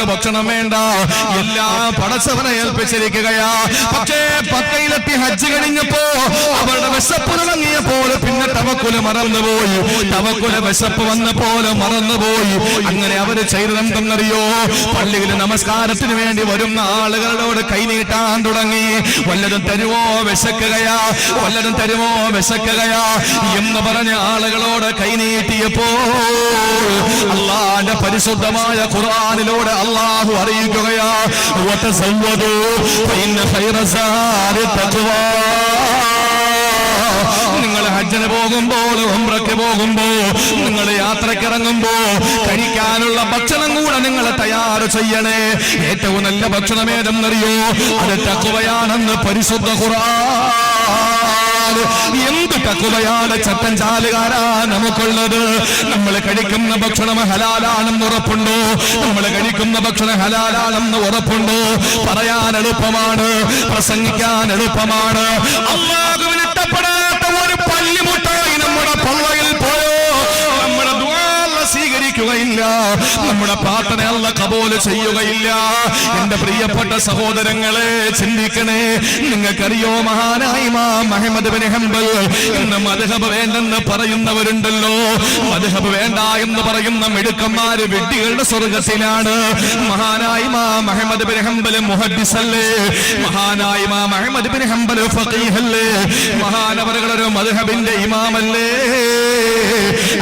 ഭക്ഷണം വേണ്ട, എല്ലാം പടച്ചവനെ ഏൽപ്പിച്ചിരിക്കുകയാ. പക്ഷേ പക്കയിലെത്തി ഹജ്ജ് കഴിഞ്ഞപ്പോ അവരുടെ വിശപ്പ് തുടങ്ങിയപ്പോൾ പിന്നെ തവക്കുല് മറന്നുപോയി. തവക്കുല് വിശപ്പ് വന്ന പോലെ മറന്നുപോയി. അങ്ങനെ അവര് ചെയ്തെന്തെന്നറിയോ? പള്ളിയിൽ നമസ്കാരത്തിന് വേണ്ടി വരുന്ന ആളുകളോട് കൈനീട്ടാൻ തുടങ്ങി. വല്ലതും തരുമോ വിശക്കുകയാ, വല്ലതും തരുമോ വിശക്കുകയാ എന്ന് പറഞ്ഞ ആളുകളോട് കൈനീട്ടിയപ്പോ അല്ലാഹുവിന്റെ പരിശുദ്ധമായ ഖുർആനിലൂടെ അല്ലാഹു അറിയിക്കുകയാ, വതസവ്വദൂ ഫഇന്ന ഖൈറ സാദി തഖ്വാ. നിങ്ങൾ ഹജ്ജിന് പോകുമ്പോൾ, ഉംറയ്ക്ക് പോകുമ്പോൾ, നിങ്ങൾ യാത്രക്കിറങ്ങുമ്പോ കഴിക്കാനുള്ള ഭക്ഷണം കൂടെ നിങ്ങൾ തയ്യാർ ചെയ്യണേ. ഏറ്റവും നല്ല ഭക്ഷണം ഏതെന്നറിയോ? അത് തഖ്വയാണെന്ന് പരിശുദ്ധ ഖുർആൻ. എന്ത് തഖ്വയാണ് ചട്ടൻ ചാലുകാരാ നമുക്കുള്ളത്? നമ്മൾ കഴിക്കുന്ന ഭക്ഷണം ഹലാലാണെന്ന് ഉറപ്പുണ്ടോ? നമ്മൾ കഴിക്കുന്ന ഭക്ഷണം ഹലാലാണെന്ന് ഉറപ്പുണ്ടോ? പറയാൻ എളുപ്പമാണ്, പ്രസംഗിക്കാൻ എളുപ്പമാണ്. അല്ലാഹുവിന് ഇഷ്ടപ്പെടാത്ത ഒരു പല്ലിമുട്ടായി നമ്മുടെ പള്ളയിൽ പോയോ നമ്മുടെ ദുആ സ്വീകരിക്കുകയില്ല, നമ്മുടെ പ്രാർത്ഥന അല്ലാഹു ഖബൂൽ ചെയ്യുകയില്ല. എന്റെ പ്രിയപ്പെട്ട സഹോദരങ്ങളെ, ചിന്തിക്കണേ. നിങ്ങൾക്കറിയോ, മഹാനായ ഇമാം അഹ്മദ് ബിൻ ഹംബൽ ഇന്ന് മദ്ഹബ് വേണ്ടെന്ന് പറയുന്നവരുണ്ടല്ലോ. മദ്ഹബ് വേണ്ട എന്ന് പറയുന്ന മിടുക്കന്മാര് വിഡ്ഢികളുടെ സ്വർഗത്തിലാണ്. മഹാനായ ഇമാം അഹ്മദ് ബിൻ ഹംബൽ മുഹദ്ദിസ് അല്ലേ? മഹാനായ ഇമാം അഹ്മദ് ബിൻ ഹംബൽ ഫഖീഹ് അല്ലേ? മഹാനവറുകൾ ഒരു മദ്ഹബിന്റെ ഇമാമല്ലേ?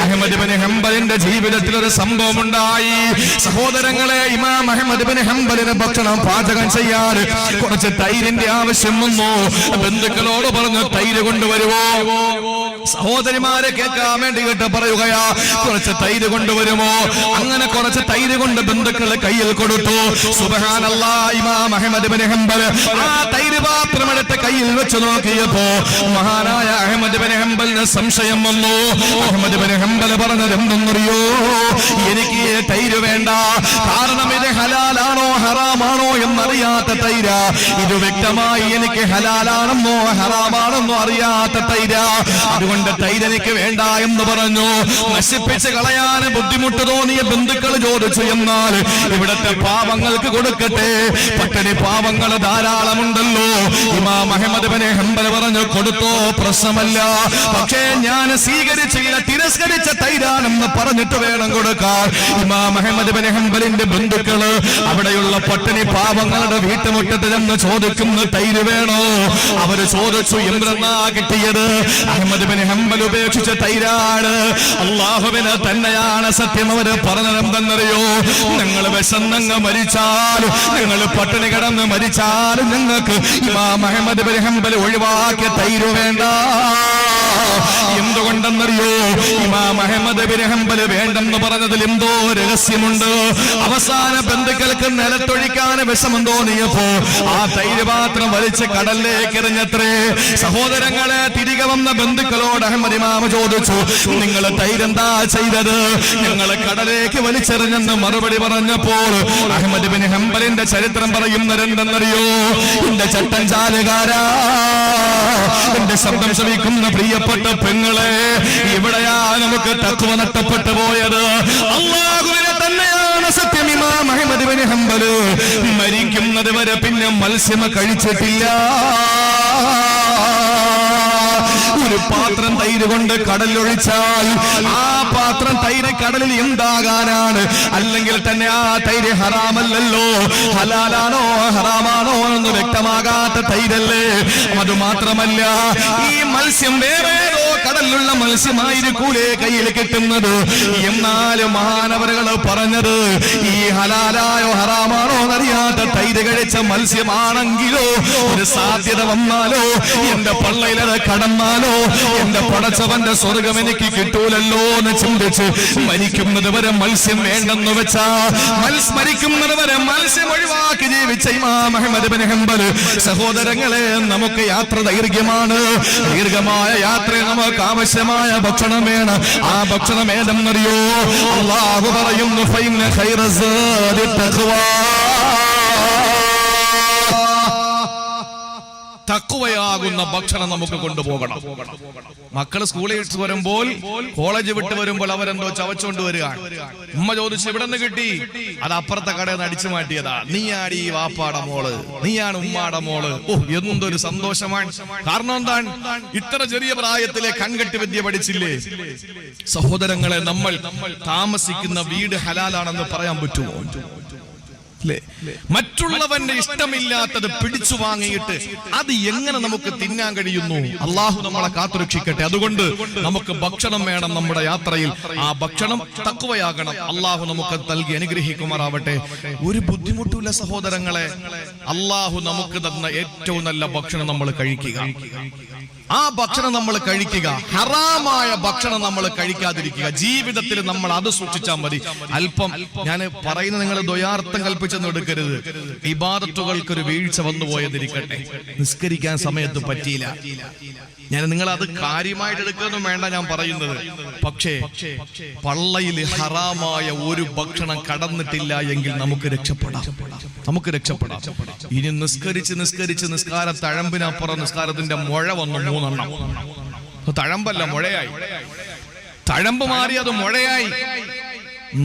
അഹ്മദ് ബിൻ ഹംബലിന്റെ ജീവിതത്തിൽ ഒരു സംഭവം ഉണ്ടായി. സഹോദരങ്ങളെ, ഇമാം അഹ്മദ് ബിൻ ഹംബലിന് ഭക്ഷണം പാചകം ചെയ്യാൻ കുറച്ച് തൈരിന്റെ ആവശ്യം വന്നു. ബന്ധുക്കളോട് പറഞ്ഞു, തൈര് കൊണ്ടുവരുമോ? സഹോദരിമാരെ കേൾക്കാൻ വേണ്ടി കേട്ട് പറയുകയാ, കുറച്ച് തൈര് കൊണ്ടുവരുമോ? അങ്ങനെ കുറച്ച് തൈര് കൊണ്ട് ബന്ധുക്കളെ കയ്യിൽ കൊടുത്തു. സുബ്ഹാനല്ലാഹ്, ഇമാം അഹ്മദ് ബിൻ ഹംബൽ ആ തൈര് പാത്രം എടുത്ത് കയ്യിൽ വെച്ച് നോക്കിയപ്പോ മഹാനായ അഹ്മദ് ബിൻ ഹംബലിന് സംശയം വന്നു. അഹ്മദ് ബിൻ ഹംബൽ പറഞ്ഞത് എന്തെന്നറിയോ? എനിക്ക് തൈര് വേണ്ട. കാരണം ഇത് ഹലാലാണോ ഹറാമാണോ എന്നറിയാത്ത തൈര. ഇത് വ്യക്തമായി എനിക്ക് ഹലാലാണെന്നോ ഹറാമാണെന്നോ അറിയാത്ത തൈര. അതുകൊണ്ട് തൈര് എനിക്ക് വേണ്ട എന്ന് പറഞ്ഞു. നശിപ്പിച്ച് കളയാൻ ബുദ്ധിമുട്ട് തോന്നിയ ബന്ധുക്കൾ ചോദിച്ചു, എന്നാൽ ഇവിടത്തെ പാവങ്ങൾക്ക് കൊടുക്കട്ടെ, പട്ടിണി പാവങ്ങൾ ധാരാളമുണ്ടല്ലോ. ഇമാം അഹ്മദ് ബിൻ ഹംബൽ പറഞ്ഞു, കൊടുത്തോ, പ്രശ്നമല്ല. പക്ഷേ ഞാൻ സ്വീകരിച്ചില്ല, തിരസ്കരിച്ച തൈരാണെന്ന് പറഞ്ഞിട്ട് വേണം കൊടുക്കാൻ. ഇമാം അഹ്മദ് ബിൻ ഹംബലിന്റെ ബന്ധുക്കള് അവിടെയുള്ള പട്ടിണി പാവങ്ങളുടെ വീട്ടുമുറ്റത്ത് ചെന്ന് ചോദിക്കുന്നു, തൈര് വേണോ? അവര് ചോദിച്ചു, എന്തെന്നാ കിട്ടിയത്? അഹ്മദ് ബിൻ ഹംബൽ ഉപേക്ഷിച്ച തൈരാണ്. അല്ലാഹുവിനെ തന്നെയാണ് സത്യം. അവര് പറഞ്ഞതെന്തെന്നറിയോ? നിങ്ങൾ വിശന്നങ്ങ് മരിച്ചാൽ, നിങ്ങൾ പട്ടിണി കിടന്ന് മരിച്ചാൽ നിങ്ങൾക്ക് ഇമാം അഹ്മദ് ബിൻ ഹംബൽ ഒഴിവാക്കിയ തൈര് വേണ്ട. എന്തുകൊണ്ടെന്നറിയോ? ഇമാം അഹ്മദ് ബിൻ ഹംബൽ വേണ്ടെന്ന് പറഞ്ഞതിൽ എന്തോ രഹസ്യമുണ്ട്. അവസാന ബന്ധുക്കൾക്ക് നിലത്തൊഴിക്കാൻ വിഷമം തോന്നിയപ്പോ ആ തൈര് പാത്രം വലിച്ച് കടലിലേക്ക് എറിഞ്ഞത്രേ. സഹോദരങ്ങളെ, തിരികെ വന്ന ബന്ധുക്കളോട് അഹ്മദ് ഇമാം ചോദിച്ചു, നിങ്ങൾ തൈരെന്താ ചെയ്തത്? ഞങ്ങൾ കടലേക്ക് വലിച്ചെറിഞ്ഞെന്ന് മറുപടി പറഞ്ഞപ്പോൾ അഹ്മദ് ബിൻ ഹംബലിന്റെ ചരിത്രം പറയുന്നതെന്തെന്നറിയോ? എന്റെ ചട്ടൻ ചാലുകാരാ, എന്റെ ശബ്ദം ശ്രവിക്കുന്ന പ്രിയപ്പെട്ട പെങ്ങളെ, ഇവിടെയാ നമുക്ക് തഖ്വ നഷ്ടപ്പെട്ടു പോയത്. അല്ലാഹുവിനെ തന്നെയാണ് സത്യം. ഇമാം അഹ്മദ് ബിൻ ഹംബൽ മരിക്കുന്നത് വരെ പിന്നെ മത്സ്യം കഴിച്ചിട്ടില്ല. ഒരു പാത്രം തൈര് കൊണ്ട് കടലൊഴിച്ചാൽ ആ പാത്രം തൈര് കടലിൽ എന്താകാനാണ്? അല്ലെങ്കിൽ തന്നെ ആ തൈര് ഹറാമല്ലല്ലോ, ഹലാലാണോ ഹറാമാണോ എന്ന് വ്യക്തമാകാത്ത തൈരല്ലേ. അതുമാത്രമല്ല, ഈ മത്സ്യം വേറെ കടലിലുള്ള മത്സ്യമായിരിക്കൂലേ കയ്യിൽ കിട്ടുന്നത്. എന്നാലും മഹാനവറുകൾ പറഞ്ഞത്, ഈ ഹലാലായോ ഹറാമാണോ എന്നറിയാത്ത തൈര് കഴിച്ച മത്സ്യമാണെങ്കിലോ ഒരു സാധ്യത വന്നാലോ, എന്റെ പള്ളയിലത് കടന്നാലോ എന്റെ പടച്ചവന്റെ സ്വർഗം എനിക്ക് കിട്ടൂലല്ലോ എന്ന് ചിന്തിച്ച് മരിക്കുന്നത് വരെ മത്സ്യം വേണ്ടെന്ന് വെച്ചാ, മരിക്കുന്നത് വരെ മത്സ്യം ഒഴിവാക്കി ജീവിച്ച ഇമാം അഹ്മദ് ബിൻ ഹംബൽ. സഹോദരങ്ങളെ, നമുക്ക് യാത്ര ദൈർഘ്യമാണ്. ദീർഘമായ യാത്രയിൽ നമുക്ക് ആവശ്യമായ ഭക്ഷണം വേണം. ആ ഭക്ഷണം ഏതെന്നറിയോ? അല്ലാഹു പറയുന്നു, ഫഇന്ന ഖൈറ സാദി തഖ്വാ. തഖ്വയാ തക്കുവയാകുന്ന ഭക്ഷണം നമുക്ക് കൊണ്ടുപോകണം. മക്കള് സ്കൂളിൽ വരുമ്പോൾ, കോളേജ് വിട്ട് വരുമ്പോൾ അവരെന്തോ ചവച്ചോണ്ട് വരികയാണ്. ഉമ്മ ചോദിച്ചു എവിടെ നിന്ന് കിട്ടി? അത് അപ്പുറത്തെ കടയിൽ നിന്ന് അടിച്ചു മാറ്റിയതാ. നീയാണ് ഈ വാപ്പാടെ മോള്, നീയാണ് ഉമ്മാടെ മോള്. ഓ, എന്തൊരു സന്തോഷമാണ്. കാരണം എന്താണ്? ഇത്ര ചെറിയ പ്രായത്തിലെ കൺകെട്ട് വിദ്യ പഠിച്ചില്ലേ? സഹോദരങ്ങളെ, നമ്മൾ താമസിക്കുന്ന വീട് ഹലാലാണെന്ന് പറയാൻ പറ്റുമോ? മറ്റുള്ളവന്റെ ഇഷ്ടമില്ലാത്തത് പിടിച്ചു വാങ്ങിയിട്ട് അത് എങ്ങനെ നമുക്ക് തിന്നാൻ കഴിയുന്നു? അള്ളാഹു നമ്മളെ കാത്തുരക്ഷിക്കട്ടെ. അതുകൊണ്ട് നമുക്ക് ഭക്ഷണം വേണം നമ്മുടെ യാത്രയിൽ. ആ ഭക്ഷണം തഖ്വയാകണം. അള്ളാഹു നമുക്ക് നൽകി അനുഗ്രഹിക്കുമാറാവട്ടെ. ഒരു ബുദ്ധിമുട്ടില്ല സഹോദരങ്ങളെ. അള്ളാഹു നമുക്ക് തന്ന ഏറ്റവും നല്ല ഭക്ഷണം നമ്മൾ കഴിക്കുക. ആ ഭക്ഷണം നമ്മൾ കഴിക്കുക. ഹറാമായ ഭക്ഷണം നമ്മൾ കഴിക്കാതിരിക്കുക. ജീവിതത്തിൽ നമ്മൾ അത് സൂക്ഷിച്ചാൽ മതി. അല്പം ഞാൻ പറയുന്നത് നിങ്ങൾ ദ്വയാർത്ഥം കൽപ്പിച്ചെന്ന് എടുക്കരുത്. ഇബാദത്തുകൾക്കൊരു വീഴ്ച വന്നു പോയതിരിക്കട്ടെ, നിസ്കരിക്കാൻ സമയത്ത് പറ്റിയില്ല, ഞാൻ നിങ്ങൾ അത് കാര്യമായിട്ട് എടുക്കൊന്നും വേണ്ട ഞാൻ പറയുന്നത്. പക്ഷേ പള്ളയിൽ ഹറാമായ ഒരു ഭക്ഷണം കടന്നിട്ടില്ല എങ്കിൽ നമുക്ക് രക്ഷപ്പെടാം. നമുക്ക് രക്ഷപ്പെടാം. ഇനി നിസ്കരിച്ച് നിസ്കാര തഴമ്പിനപ്പുറം നിസ്കാരത്തിന്റെ മുഴ വന്നു 3 എണ്ണം. തഴമ്പല്ല, മുഴയായി. തഴമ്പ് മാറി അത് മുഴയായി.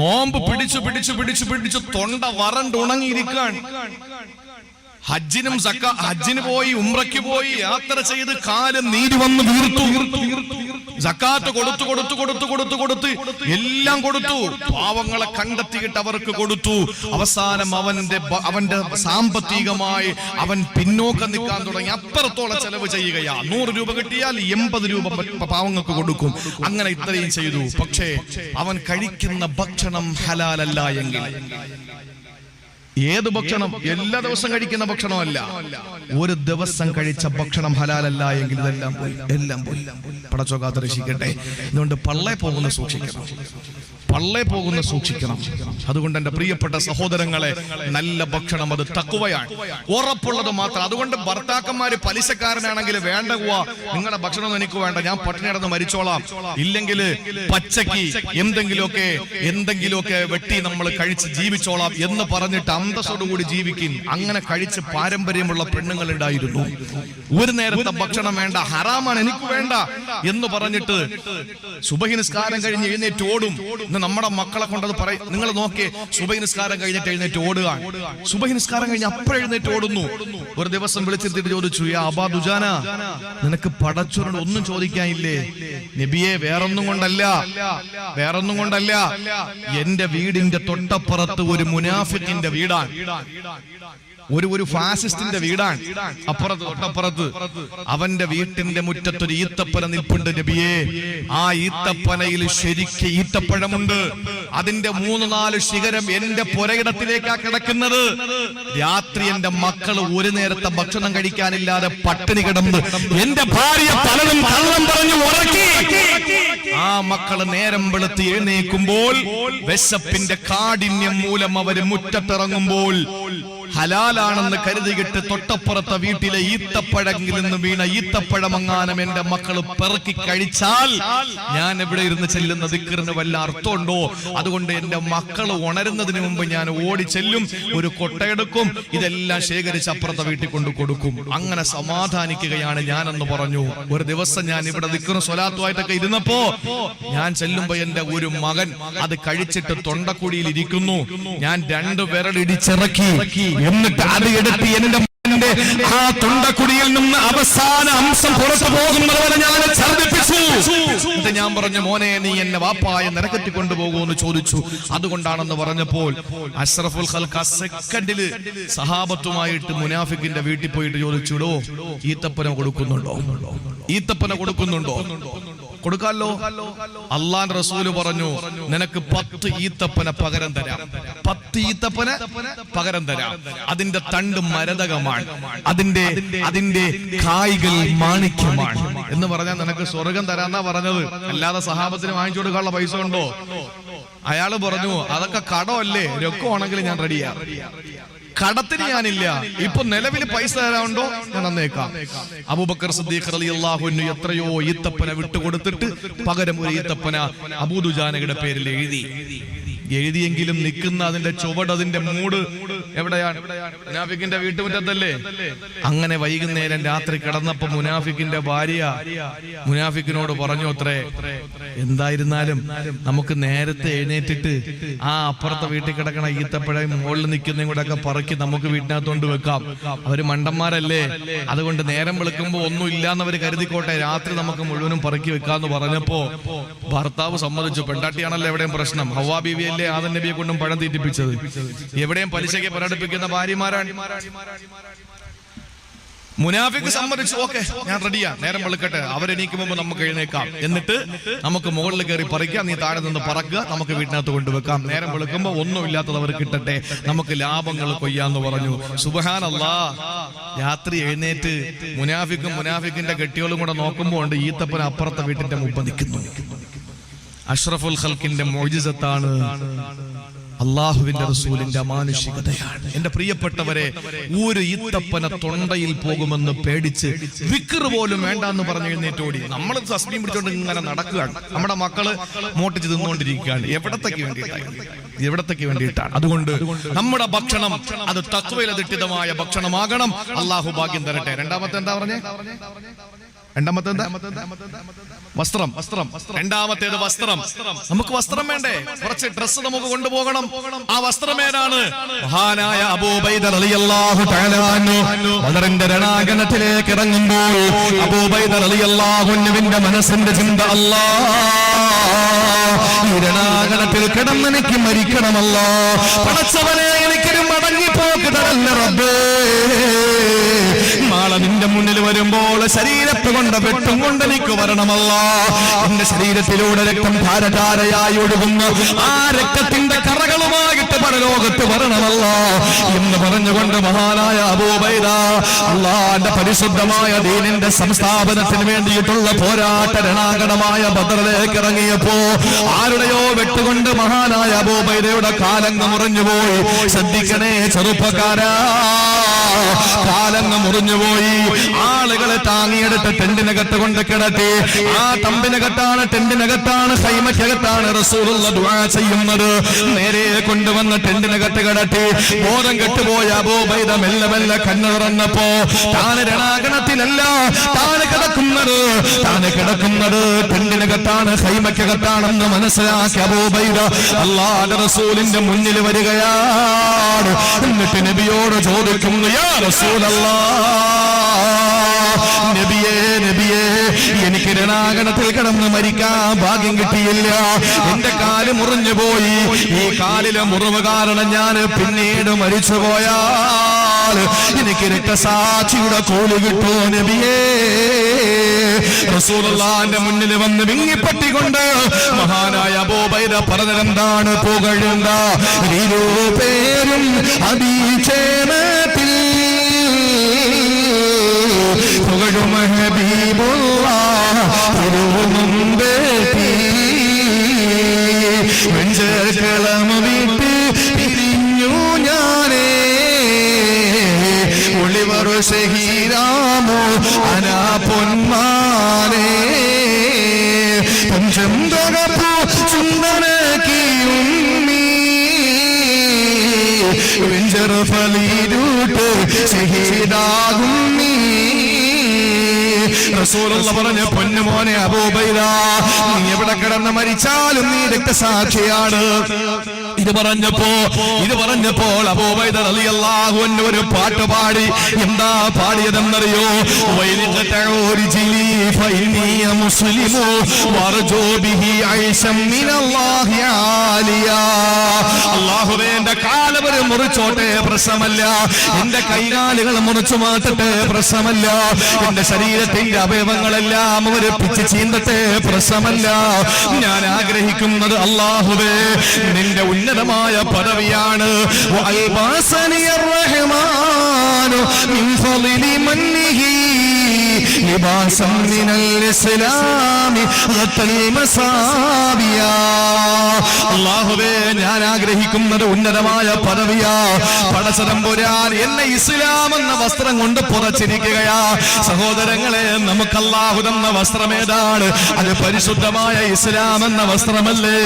നോമ്പ് പിടിച്ചു തൊണ്ട വരണ്ടുണങ്ങിയിരിക്കാൻ. ഹജ്ജിന് പോയി, ഉംറയ്ക്ക് പോയി, യാത്ര ചെയ്ത് കാലം നീര് വന്ന് വീർത്തു. സക്കാത്ത് കൊടുത്ത് എല്ലാം കൊടുത്തു. പാവങ്ങളെ കണ്ടെത്തിയിട്ട് അവർക്ക് കൊടുത്തു. അവസാനം അവന്റെ സാമ്പത്തികമായി അവൻ പിന്നോക്കം നിൽക്കാൻ തുടങ്ങി. അത്രത്തോളം ചെലവ് ചെയ്യുകയാ. 100 രൂപ കിട്ടിയാൽ 80 രൂപ പാവങ്ങൾക്ക് കൊടുക്കും. അങ്ങനെ ഇത്രയും ചെയ്തു. പക്ഷേ അവൻ കഴിക്കുന്ന ഭക്ഷണം ഹലാലല്ല എങ്കിൽ, ഏത് ഭക്ഷണം? എല്ലാ ദിവസം കഴിക്കുന്ന ഭക്ഷണമല്ല, ഒരു ദിവസം കഴിച്ച ഭക്ഷണം ഹലാലല്ല എങ്കിൽ ഇതെല്ലാം പോയി, എല്ലാം പോയി. പടച്ചോ കാത്തുരക്ഷിക്കട്ടെ. അതുകൊണ്ട് പള്ളേ പോകുന്ന സൂക്ഷിക്കണം. അതുകൊണ്ട് എന്റെ പ്രിയപ്പെട്ട സഹോദരങ്ങളെ, നല്ല ഭക്ഷണം അത് തഖ്വയാണ്, ഉറപ്പുള്ളത് മാത്രം. അതുകൊണ്ട് ഭർത്താക്കന്മാര് പലിശക്കാരനാണെങ്കിൽ വേണ്ട, നിങ്ങളുടെ ഭക്ഷണം എനിക്ക് വേണ്ട, ഞാൻ പട്ടിണി കിടന്ന് മരിച്ചോളാം, ഇല്ലെങ്കിൽ പച്ചക്ക് എന്തെങ്കിലുമൊക്കെ വെട്ടി നമ്മൾ കഴിച്ച് ജീവിച്ചോളാം എന്ന് പറഞ്ഞിട്ട് അന്തസ്സോടുകൂടി ജീവിക്കും. അങ്ങനെ കഴിച്ച് പാരമ്പര്യമുള്ള പെണ്ണുങ്ങൾ ഉണ്ടായിരുന്നു. ഒരു നേരത്തെ ഭക്ഷണം വേണ്ട, ഹറാമാണ്, എനിക്ക് വേണ്ട എന്ന് പറഞ്ഞിട്ട് സുബഹി നിസ്കാരം കഴിഞ്ഞ് എഴുന്നേറ്റ് ഓടും. നമ്മുടെ മക്കളെ കൊണ്ടത് പറയും. നിങ്ങൾ നോക്കിയേ, സുബഹി നിസ്കാരം കഴിഞ്ഞിട്ട് എഴുന്നേറ്റ് ഓടുക. സുബഹി നിസ്കാരം കഴിഞ്ഞ് അപ്പഴ എഴുന്നേറ്റ് ഓടുന്നു. ഒരു ദിവസം വിളിച്ചെത്തിട്ട് ചോദിച്ചു, യാ അബാ ദുജാന, നിനക്ക് പടച്ചോനോട് ഒന്നും ചോദിക്കാനില്ലേ? നബിയെ, വേറൊന്നും കൊണ്ടല്ല, എന്റെ വീടിന്റെ തൊട്ടപ്പുറത്ത് ഒരു മുനാഫിക്കിന്റെ വീടാണ്, ഒരു ഫാസിസ്റ്റിന്റെ വീടാണ്. തൊട്ടപ്പുറത്ത് അവന്റെ വീട്ടിന്റെ മുറ്റത്തൊരു ഈത്തപ്പന നിൽപ്പുണ്ട് നബിയെ. ആ ഈത്തപ്പനയിൽ ശരിക്ക് ഈത്തപ്പഴമുണ്ട്. അതിന്റെ 3-4 ശിഖരം എന്റെ പുരയിടത്തിലേക്കാ കിടക്കുന്നത്. രാത്രി എന്റെ മക്കള് ഒരു നേരത്തെ ഭക്ഷണം കഴിക്കാനില്ലാതെ പട്ടിണി കിടന്ന് എന്റെ ഭാര്യ പലതും കള്ളം പറഞ്ഞു ഉറക്കി. ആ മക്കള് നേരം വെളുത്ത് എഴുന്നേൽക്കുമ്പോൾ വിശപ്പിന്റെ കാഠിന്യം മൂലം അവര് മുറ്റത്തിറങ്ങുമ്പോൾ ഹലാലാണെന്ന് കരുതിയിട്ട് തൊട്ടപ്പുറത്തെ വീട്ടിലെ ഈത്തപ്പഴങ്ങളിൽ നിന്ന് വീണ ഈത്തപ്പഴമങ്ങാനം എന്റെ മക്കള് പെറുക്കി കഴിച്ചാൽ ഞാൻ എവിടെ ഇരുന്ന് ചെല്ലുന്ന ദിക്റിന് വല്ല അർത്ഥമുണ്ടോ? അതുകൊണ്ട് എന്റെ മക്കള് ഉണരുന്നതിന് മുമ്പ് ഞാൻ ഓടി ചെല്ലും, ഒരു കൊട്ടയെടുക്കും, ഇതെല്ലാം ശേഖരിച്ച് അപ്പുറത്തെ വീട്ടിൽ കൊണ്ട് കൊടുക്കും. അങ്ങനെ സമാധാനിക്കുകയാണ് ഞാനെന്ന് പറഞ്ഞു. ഒരു ദിവസം ഞാൻ ഇവിടെ ദിക്റും സ്വലാത്തുമായിട്ടൊക്കെ ഇരുന്നപ്പോ ഞാൻ ചെല്ലുമ്പോ എന്റെ ഒരു മകൻ അത് കഴിച്ചിട്ട് തൊണ്ടക്കുടിയിൽ ഇരിക്കുന്നു. ഞാൻ 2 വിരലിടിച്ചിറക്കി, എന്നിട്ട് അത് എടുത്ത് എന്റെ ആ തൊണ്ടക്കുടിയിൽ നിന്ന് അവസാന അംശം പുറത്തു പോകുന്നവരെ ഞാൻ ഛർദ്ദിപ്പിച്ചു. എന്നിട്ട് ഞാൻ പറഞ്ഞു, മോനെ, നീ എന്നെ വാപ്പായ നരകത്തിൽ കൊണ്ടുപോകുമെന്ന് ചോദിച്ചു. അതുകൊണ്ടാണെന്ന് പറഞ്ഞപ്പോൾ അഷ്റഫുൽ ഖൽഖ് സെക്കൻഡില് സഹാബത്തുമായിട്ട് മുനാഫിക്കിന്റെ വീട്ടിൽ പോയിട്ട് ചോദിച്ചുടോ, ഈത്തപ്പന കൊടുക്കുന്നുണ്ടോ? കൊടുക്കാലോ. അള്ളാന്റെ റസൂല് പറഞ്ഞു, നിനക്ക് 10 ഈത്തപ്പന പകരം തരാം. 10 ഈത്തപ്പന പകരം തരാം. അതിന്റെ തണ്ട് മരതകമാണ്, അതിന്റെ കായ്കൾ മാണിക്യമാണ് എന്ന് പറഞ്ഞാൽ നിനക്ക് സ്വർഗം തരാന്നാ പറഞ്ഞത്. അല്ലാതെ സഹാബത്തിന് വാങ്ങിച്ചു കൊടുക്കാനുള്ള പൈസ ഉണ്ടോ? അയാള് പറഞ്ഞു, അതൊക്കെ കടമല്ലേ, രൊക്കമാണെങ്കിൽ ഞാൻ റെഡിയാ, കടത്തിന് ഞാനില്ല, ഇപ്പൊ നിലവിൽ പൈസ തരാനുണ്ടോ? ഞാൻ തന്നേക്കാം. അബൂബക്കർ സിദ്ദീഖ് റളിയല്ലാഹു അൻഹു എത്രയോ ഈത്തപ്പന വിട്ടുകൊടുത്തിട്ട് പകരം ഒരു ഈത്തപ്പന അബൂ ദുജാനയുടെ പേരിൽ എഴുതി. എഴുതിയെങ്കിലും നിൽക്കുന്ന അതിന്റെ ചുവട്, അതിന്റെ മൂട് എവിടെയാണ്? മുനാഫിക്കിന്റെ വീട്ടുമുറ്റത്തല്ലേ? അങ്ങനെ വൈകുന്നേരം രാത്രി കിടന്നപ്പോ മുനാഫിക്കിന്റെ ഭാര്യ മുനാഫിക്കിനോട് പറഞ്ഞു അത്രേ, എന്തായിരുന്നാലും നമുക്ക് നേരത്തെ എഴുന്നേറ്റിട്ട് ആ അപ്പുറത്തെ വീട്ടിൽ കിടക്കണ ഈത്തപ്പഴം മുകളിൽ നിൽക്കുന്നതും കൂടെ ഒക്കെ പറക്കി നമുക്ക് വീട്ടിനകത്തോണ്ട് വെക്കാം. അവര് മണ്ടന്മാരല്ലേ, അതുകൊണ്ട് നേരം വെളുക്കുമ്പോ ഒന്നും ഇല്ലാന്നവര് കരുതിക്കോട്ടെ, രാത്രി നമുക്ക് മുഴുവനും പറക്കി വെക്കാന്ന് പറഞ്ഞപ്പോ ഭർത്താവ് സമ്മതിച്ചു. പെണ്ടാട്ടിയാണല്ലോ എവിടെയും പ്രശ്നം. ഹവ്വാ ബീവിയല്ലേ ആദം നബിയെ കൊണ്ടും പഴം തീറ്റിപ്പിച്ചത്. എവിടെയും പലിശയ്ക്ക് പ്രകടിപ്പിക്കുന്ന ഭാര്യമാരാണ്. മുനാഫിക്ക് സമ്മതിച്ചു, ഓക്കെ ഞാൻ റെഡിയാ, നേരം വെളുക്കട്ടെ, അവരെണീക്ക് മുമ്പ് നമുക്ക് എഴുന്നേക്കാം, എന്നിട്ട് നമുക്ക് മുകളിൽ കയറി പറിക്കാം, നീ താഴെ നിന്ന് പറക്കുക, നമുക്ക് വീട്ടിനകത്ത് കൊണ്ടുവെക്കാം, നേരം വെളുക്കുമ്പോ ഒന്നും ഇല്ലാത്തത് അവർ കിട്ടട്ടെ, നമുക്ക് ലാഭങ്ങൾ കൊയ്യാന്ന് പറഞ്ഞു. സുബ്ഹാനല്ലാഹ്. രാത്രി എഴുന്നേറ്റ് മുനാഫിക്കിന്റെ കെട്ടിയോളും കൂടെ നോക്കുമ്പോ ഉണ്ട് ഈത്തപ്പൻ അപ്പുറത്തെ വീട്ടിന്റെ മുമ്പ് നിൽക്കുന്നു. അഷ്റഫുൽ ഖൽക്കിന്റെ മുഅ്ജിസത്താണ്, അള്ളാഹുവിന്റെ റസൂലിന്റെ അമാനുഷികതയാണ്. എന്റെ പ്രിയപ്പെട്ടവരെ, ഒരു ഈത്തപ്പന തൊണ്ടയിൽ പോകുമെന്ന് പേടിച്ച് വിക്ർ പോലും വേണ്ടെന്ന് പറഞ്ഞു എഴുന്നേറ്റോടി. നമ്മൾ തസ്ബീഹ് പിടിച്ചോണ്ട് ഇങ്ങനെ നടക്കുകയാണ്, നമ്മുടെ മക്കള് മോട്ടിച്ച് തിന്നുകൊണ്ടിരിക്കുകയാണ്. എവിടത്തേക്ക് വേണ്ടിയിട്ടാണ്? അതുകൊണ്ട് നമ്മുടെ ഭക്ഷണം അത് തഖ്വയിലധിഷ്ഠിതമായ ഭക്ഷണമാകണം. അള്ളാഹു ഭാഗ്യം തരട്ടെ. രണ്ടാമത്തെ എന്താ പറഞ്ഞേ? വസ്ത്രം. രണ്ടാമത്തേത് വസ്ത്രം. നമുക്ക് വസ്ത്രം വേണ്ടേ? കുറച്ച് ഡ്രസ്സ് നമുക്ക് കൊണ്ടുപോകണം. ആ വസ്ത്രം ഏതാണ്? മഹാനായ അബൂ ഉബൈദ റളിയല്ലാഹു തആല അൻഹു ബദറിന്റെ രണാങ്കണത്തിലേക്ക് ഇറങ്ങുമ്പോൾ അബൂ ഉബൈദ റളിയല്ലാഹു അൻഹുവിന്റെ മനസ്സിന്റെ ചിന്ത, ഈ രണാങ്കണത്തിൽ കിടന്നെനിക്ക് മരിക്കണമല്ലോ, പടച്ചവനെ എനിക്കൊരു മടങ്ങിപ്പോക്ക് തരല്ല റബ്ബേ. നാളെ നിന്റെ മുന്നിൽ വരുമ്പോൾ ശരീരത്ത് കൊണ്ട് വെട്ടും കൊണ്ട് എനിക്ക് വരണമല്ല. എന്റെ ശരീരത്തിലൂടെ രക്തം ധാരധാരയായി ഒഴുകുന്ന ആ രക്തത്തിന്റെ കറകളുമായിട്ട് പരലോകത്ത് വരണമല്ല എന്ന് പറഞ്ഞുകൊണ്ട് മഹാനായ അബൂ ഉബൈദ അല്ലാഹുവിന്റെ പരിശുദ്ധമായ ദീനിന്റെ സംസ്ഥാപനത്തിന് വേണ്ടിയിട്ടുള്ള പോരാട്ട രണാങ്കണമായ ബദറിലേക്ക് ഇറങ്ങിയപ്പോ ആരുടെയോ വെട്ടുകൊണ്ട് മഹാനായ അബൂ ഉബൈദയുടെ കാലങ്ങ് മുറിഞ്ഞുപോയി. ശ്രദ്ധിക്കണേ ചെറുപ്പക്കാരാ, കാലങ്ങ് മുറിഞ്ഞുപോയി. ആളുകളെ താങ്ങിയെടുത്ത് ടെന്റിനകത്ത് കൊണ്ട് കിടത്തി. ആ തമ്പിനകത്താണ്, ടെന്റിനകത്താണ്, ഹൈമയ്ക്കകത്താണ് റസൂലുള്ളാഹി ദുആ ചെയ്യുന്നത്. നേരെ കൊണ്ടുവന്ന് ടെന്റിനകത്ത് കിടത്തി. ബോധം കെട്ടുപോയ അബൂ ഉബൈദ മെല്ലെ മെല്ലെ കണ്ണു തുറന്നപ്പോ താന് രണാങ്കണത്തിലല്ല, താന് കിടക്കുന്നത് ടെന്റിനകത്താണ്, ഹൈമയ്ക്കകത്താണെന്ന് മനസ്സിലാക്കി അബൂ ഉബൈദ അല്ലാഹുവിന്റെ റസൂലിന്റെ മുന്നിൽ വരികയാണ്. എന്നിട്ട് നബിയോട് ചോദിക്കുന്നു, യാ നബിയേ, എനിക്ക് രണാങ്കണത്തിൽ കിടന്ന് മരിക്കാൻ ഭാഗ്യം കിട്ടിയില്ല, എന്റെ കാല് മുറിഞ്ഞു പോയി. ഈ കാലിലെ മുറിവ് കാരണം ഞാൻ പിന്നീട് മരിച്ചു പോയാൽ എനിക്ക് രക്തസാക്ഷിയുടെ കൂലി കിട്ടുമോ നബിയേ? റസൂലുള്ളാഹിന്റെ മുന്നിൽ വന്ന് വിങ്ങിപ്പട്ടിക്കൊണ്ട് മഹാനായ അബൂ ഉബൈദ പറഞ്ഞതെന്താണ്? പുകഴുണ്ട ഇരുപേരും അഭിഷേകത്തിൽ പുകഴും ഹബീബുള്ളാഹ് തിരുമുമ്പേറ്റി വെഞ്ചകളം വിട്ട് പിരിഞ്ഞു ഞാനേ ഒളിവറു ശഹീരാമോ അനാ പൊന്മാനേ പഞ്ചം തകപ്പു ചുണ്ടനക്കിയുമ്മീ വെഞ്ചർ ഫലീരൂട്ട് ശഹീദാകും നീ. റസൂലുള്ളാഹി പറഞ്ഞു, പൊന്നുമോനെ അബൂ ഉബൈദ, നീ എവിടെ കിടന്ന് മരിച്ചാലും നീ രക്തസാക്ഷിയാണ്. ഇത് പറഞ്ഞപ്പോൾ അബൂ ഉബൈദ റളിയല്ലാഹു അൻഹു ഒരു പാട്ട് പാടി. എന്താ പാടിയതെന്നറിയോ? അല്ലാഹുവേ, എന്റെ കാലവര് മുറിച്ചോട്ടെ, പ്രശ്നമല്ല. എന്റെ കൈകാലുകൾ മുറിച്ചു മാറ്റട്ടെ, പ്രശ്നമല്ല. എന്റെ ശരീരത്തിന്റെ അവയവങ്ങളെല്ലാം അവര് പിച്ച് ചീന്തട്ടെ, പ്രശ്നമല്ല. ഞാൻ ആഗ്രഹിക്കുന്നത് അല്ലാഹുവേ, നിന്റെ ഉന്നതമായ പദവിയാണ്. ലിബാസം മിനൽ ഇസ്ലാമി ഗത്തൽ മസാബിയ. അല്ലാഹുവേ, ഞാൻ ആഗ്രഹിക്കുന്നത് ഉന്നതമായ പദവിയാ. പടച്ചതമ്പുരാൻ എന്നെ ഇസ്ലാം എന്ന വസ്ത്രം കൊണ്ട് പുറച്ചിരിക്കുകയാ. സഹോദരങ്ങളെ, നമുക്ക് അല്ലാഹു തന്ന വസ്ത്രം ഏതാണ്? അത് പരിശുദ്ധമായ ഇസ്ലാം എന്ന വസ്ത്രമല്ലേ?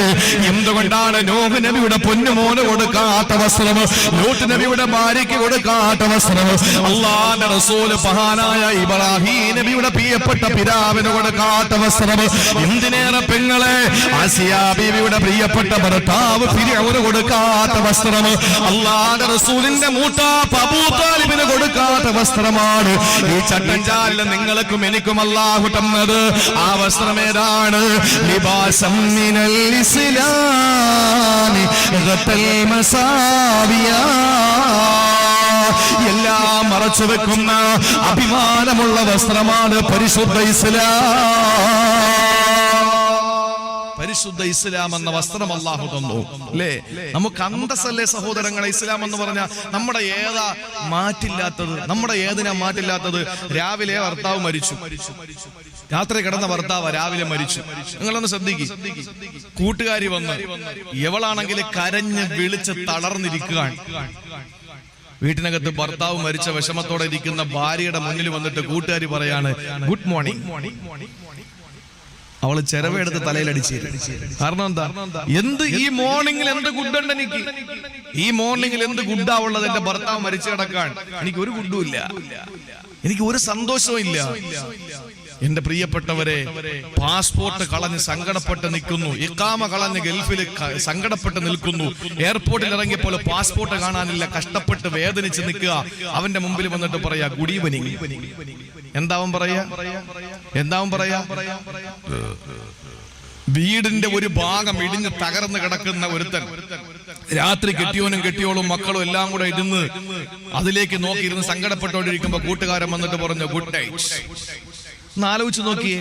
എന്തുകൊണ്ടാണ് നൂഹ് നബിയുടെ പൊന്നുമോന് കൊടുക്കാത്ത വസ്ത്രം, ലൂത്ത് നബിയുടെ ഭാര്യയ്ക്ക് കൊടുക്കാത്ത വസ്ത്രം, അല്ലാഹുവിന്റെ റസൂല് മഹാനായ ഇബ്രാഹിം നബിയുടെ പ്രിയപ്പെട്ട പിതാവിന് കൊടുക്കാത്ത വസ്ത്രം, എന്തിനേറെ പെങ്ങളെ ആസിയ ബീവിയുടെ പ്രിയപ്പെട്ട ഭർത്താവ് ഫിർഔന് കൊടുക്കാത്ത വസ്ത്രം, അല്ലാഹുവിന്റെ റസൂലിന്റെ മൂത്താപ്പ അബൂ താലിബിന് കൊടുക്കാത്ത വസ്ത്രമാണ് ഈ ചട്ടഞ്ചാലിൽ നിങ്ങൾക്കും എനിക്കും അല്ലാഹു തന്നത്. ആ വസ്ത്രം ഏതാണ്? ലിബാസം മിനൽ ഇസ്ലാമി ഗത്തൽ മസാബിയ. എല്ലാം മറച്ചു വെക്കുന്ന അഭിമാനമുള്ള വസ്ത്രമാണ് പരിശുദ്ധ ഇസ്ലാം. പരിശുദ്ധ ഇസ്ലാം എന്ന വസ്ത്രം അല്ലാഹു തന്നു അല്ലേ? നമുക്ക് അന്തസ്സല്ലേ സഹോദരങ്ങളെ? ഇസ്ലാം എന്ന് പറഞ്ഞാൽ നമ്മുടെ ഏതാ മാറ്റില്ലാത്തത്? നമ്മുടെ ഏതിനാ മാറ്റില്ലാത്തത്? രാവിലെ ഭർത്താവ് മരിച്ചു, രാത്രി കിടന്ന ഭർത്താവ് രാവിലെ മരിച്ചു. നിങ്ങളൊന്ന് ശ്രദ്ധിക്കുക. കൂട്ടുകാരി വന്ന് എവളാണെങ്കിൽ കരഞ്ഞ് വിളിച്ച് തളർന്നിരിക്കുകയാണ്. വീട്ടിനകത്ത് ഭർത്താവ് മരിച്ച വിഷമത്തോടെ ഇരിക്കുന്ന ഭാര്യയുടെ മുന്നിൽ വന്നിട്ട് കൂട്ടുകാരി പറയാണ് ഗുഡ് മോർണിംഗ്. അവള് ചെരവെടുത്ത് തലയിലടിച്ച്. കാരണം എന്താ? ഈ മോർണിംഗിൽ എന്ത് ഗുഡുണ്ട് എനിക്ക്? ഈ മോർണിംഗിൽ എന്ത് ഗുഡാ ഉള്ളത്? എന്റെ ഭർത്താവ് മരിച്ചു കിടക്കാൻ എനിക്ക് ഒരു ഗുഡും ഇല്ല, എനിക്ക് ഒരു സന്തോഷവും ഇല്ല. എന്റെ പ്രിയപ്പെട്ടവരെ, പാസ്പോർട്ട് കളഞ്ഞ് സങ്കടപ്പെട്ട് നിൽക്കുന്നു, ഇഖാമ കളഞ്ഞ് ഗൾഫിൽ സങ്കടപ്പെട്ട് നിൽക്കുന്നു. എയർപോർട്ടിൽ ഇറങ്ങിയപ്പോൾ പാസ്പോർട്ട് കാണാനില്ല, കഷ്ടപ്പെട്ട് വേദനിച്ച് നിൽക്കുക. അവന്റെ മുമ്പിൽ വന്നിട്ട് പറയാ ഗുഡ് ഈവനിങ്. എന്താവും പറയാ? വീടിന്റെ ഒരു ഭാഗം ഇടിഞ്ഞ് തകർന്ന് കിടക്കുന്ന ഒരുത്തൻ രാത്രി കെട്ടിയോനും കെട്ടിയോളും മക്കളും എല്ലാം കൂടെ ഇരുന്ന് അതിലേക്ക് നോക്കിയിരുന്ന് സങ്കടപ്പെട്ടോണ്ടിരിക്കുമ്പോ കൂട്ടുകാരൻ വന്നിട്ട് പറഞ്ഞു ഗുഡ് നൈറ്റ്. ആലോചിച്ച് നോക്കിയേ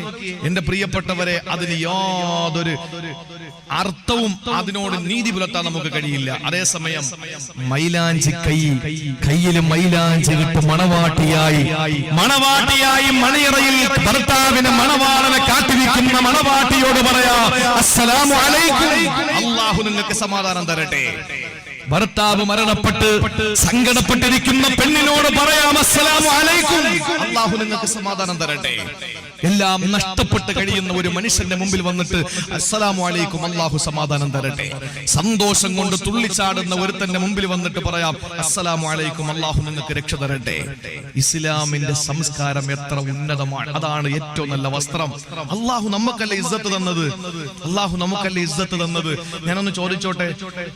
എന്റെ പ്രിയപ്പെട്ടവരെ, അതിന് യാതൊരു അർത്ഥവും അതിനോട് നീതി പുലർത്താൻ നമുക്ക് കഴിയില്ല. അതേസമയം മൈലാഞ്ചി കയ്യിൽ മൈലാഞ്ചി ഇട്ട് മണവാട്ടിയായി മണിയറയിൽ ഭർത്താവിന് മണവാളനെ കാത്തിരിക്കുന്ന മണവാട്ടിയോട് പറയാ അസ്സലാമു അലൈക്കും, അല്ലാഹു നിങ്ങൾക്ക് സമാധാനം തരട്ടെ. ഭർത്താവ് മരണപ്പെട്ട് സങ്കടപ്പെട്ടിരിക്കുന്ന പെണ്ണിനോട് പറയാം അസ്സലാമു അലൈക്കും, അല്ലാഹു നിങ്ങൾക്ക് സമാധാനം തരട്ടെ. എല്ലാം നഷ്ടപ്പെട്ട് കഴിയുന്ന ഒരു മനുഷ്യന്റെ മുമ്പിൽ വന്നിട്ട് അസ്സലാമു അലൈക്കും, അല്ലാഹു സമാധാനം തരട്ടെ. സന്തോഷം കൊണ്ട് തുള്ളിച്ചാടുന്ന ഒരുത്തന്റെ മുമ്പിൽ വന്നിട്ട് പറയാം അസ്സലാമു അലൈക്കും, അല്ലാഹു നിങ്ങൾക്ക് രക്ഷ തരട്ടെ. ഇസ്ലാമിന്റെ സംസ്കാരം എത്ര ഉന്നതമാണ്! അതാണ് ഏറ്റവും നല്ല വസ്ത്രം. അല്ലാഹു നമുക്കല്ലേ ഇസ്സത്ത് തന്നത്? ഞാനൊന്ന് ചോദിച്ചോട്ടെ,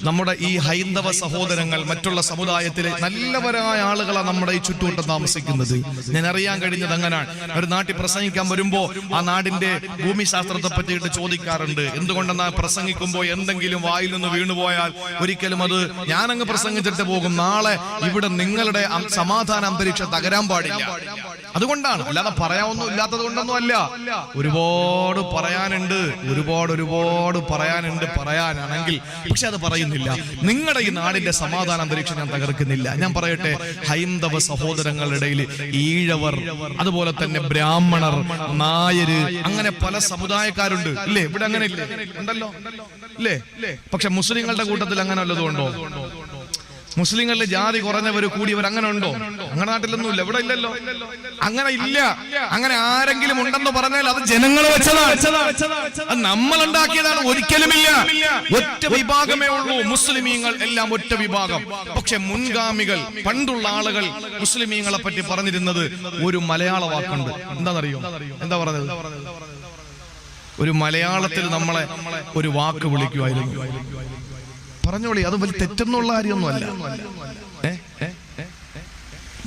നമ്മുടെ ഈ ഹൈന്ദവ സഹോദരങ്ങൾ മറ്റുള്ള സമുദായത്തിലെ നല്ലവരായ ആളുകളാണ് നമ്മുടെ ഈ ചുറ്റുവട്ടം താമസിക്കുന്നത്. ഞാൻ അറിയാൻ കഴിഞ്ഞത് അങ്ങനാണ്. ഒരു നാട്ടിൽ പ്രസംഗിക്കാൻ വരുമ്പോ ആ നാടിന്റെ ഭൂമിശാസ്ത്രത്തെ പറ്റിയിട്ട് ചോദിക്കാറുണ്ട്. എന്തുകൊണ്ടെന്നാൽ പ്രസംഗിക്കുമ്പോ എന്തെങ്കിലും വായിൽ നിന്ന് വീണുപോയാൽ ഒരിക്കലും അത് ഞാനങ്ങ് പ്രസംഗിച്ചിട്ട് പോകും, നാളെ ഇവിടെ നിങ്ങളുടെ സമാധാന അന്തരീക്ഷം തകരാൻ പാടില്ല. അതുകൊണ്ടാണ്, അല്ലാതെ പറയാനൊന്നും ഇല്ലാത്തത് കൊണ്ടൊന്നും അല്ല. ഒരുപാട് പറയാനാണെങ്കിൽ പക്ഷെ അത് പറയുന്നില്ല. നിങ്ങളുടെ ഈ നാടിന്റെ സമാധാന അന്തരീക്ഷം ഞാൻ തകർക്കുന്നില്ല. ഞാൻ പറയട്ടെ, ഹൈന്ദവ സഹോദരങ്ങളുടെ ഇടയിൽ ഈഴവർ, അതുപോലെ തന്നെ ബ്രാഹ്മണർ, നായര്, അങ്ങനെ പല സമുദായക്കാരുണ്ട് ഇല്ലേ? ഇവിടെ അങ്ങനെ ഇല്ലേ? ഉണ്ടല്ലോ ഇല്ലേ? പക്ഷെ മുസ്ലിങ്ങളുടെ കൂട്ടത്തിൽ അങ്ങനെ വല്ലതുകൊണ്ടോ? മുസ്ലിങ്ങളിലെ ജാതി കുറഞ്ഞവര് കൂടിയവർ അങ്ങനെ ഉണ്ടോ? അങ്ങനെ നാട്ടിലൊന്നും ഇല്ല, ഇവിടെ ഇല്ലല്ലോ. അങ്ങനെ ഇല്ല. അങ്ങനെ ആരെങ്കിലും ഉണ്ടെന്ന് പറഞ്ഞാൽ അത് ജനങ്ങൾ വെച്ചതാണ്, അത് നമ്മൾ ഉണ്ടാക്കിയതാണ്. ഒരിക്കലുമില്ല. ഒറ്റ വിഭാഗമേ ഉള്ളൂ മുസ്ലിമീങ്ങൾ, എല്ലാം ഒറ്റ വിഭാഗം. പക്ഷെ മുൻഗാമികൾ, പണ്ടുള്ള ആളുകൾ മുസ്ലിമീങ്ങളെ പറ്റി പറഞ്ഞിരുന്നത് ഒരു മലയാള വാക്കുണ്ട്. എന്താണെന്നറിയോ? എന്താ പറഞ്ഞത്? ഒരു മലയാളത്തിൽ നമ്മളെ ഒരു വാക്ക് വിളിക്കുമായിരുന്നു. പറഞ്ഞോളി, അത് വലിയ തെറ്റെന്നുള്ള കാര്യമൊന്നുമല്ല.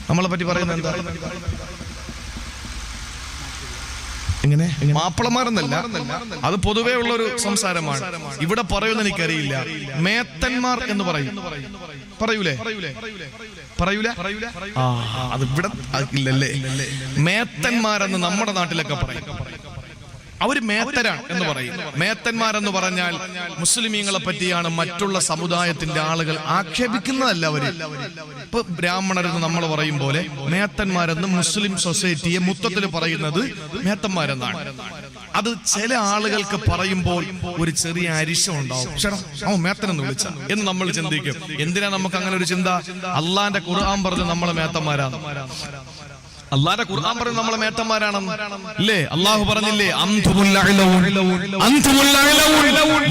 നമ്മളെ പറ്റി പറയുന്നത് എന്താ? എങ്ങനെ? മാപ്പിളമാരെന്നല്ല, അത് പൊതുവേ ഉള്ളൊരു സംസാരമാണ്. ഇവിടെ പറയുമെന്ന് എനിക്കറിയില്ല. മേത്തന്മാർ എന്ന് പറയൂലേ? അത് ഇവിടെ ഇല്ലല്ലേ? മേത്തന്മാരെന്ന് നമ്മുടെ നാട്ടിലൊക്കെ പറയും. അവര് മേത്തരാണ് എന്ന് പറയുന്നു. മേത്തന്മാരെന്ന് പറഞ്ഞാൽ മുസ്ലിമീങ്ങളെ പറ്റിയാണ് മറ്റുള്ള സമുദായത്തിന്റെ ആളുകൾ ആക്ഷേപിക്കുന്നതല്ല. അവര് ഇപ്പൊ ബ്രാഹ്മണരെന്ന് നമ്മൾ പറയും പോലെ മേത്തന്മാരെന്ന് മുസ്ലിം സൊസൈറ്റിയെ മൊത്തത്തിൽ പറയുന്നത് മേത്തന്മാരെന്നാണ്. അത് ചില ആളുകൾക്ക് പറയുമ്പോൾ ഒരു ചെറിയ അരിശം ഉണ്ടാവും. അവൻ മേത്തനെന്ന് വിളിച്ച എന്ന് നമ്മൾ ചിന്തിക്കും. എന്തിനാ നമുക്ക് അങ്ങനെ ഒരു ചിന്ത? അള്ളാന്റെ ഖുർആൻ പറഞ്ഞ് നമ്മളെ മേത്തന്മാരാണ്. അള്ളാന്റെ ഖുർആൻ പറഞ്ഞ് നമ്മളെ മേത്തന്മാരാണെന്ന് അല്ലേ? അള്ളാഹു പറഞ്ഞില്ലേ,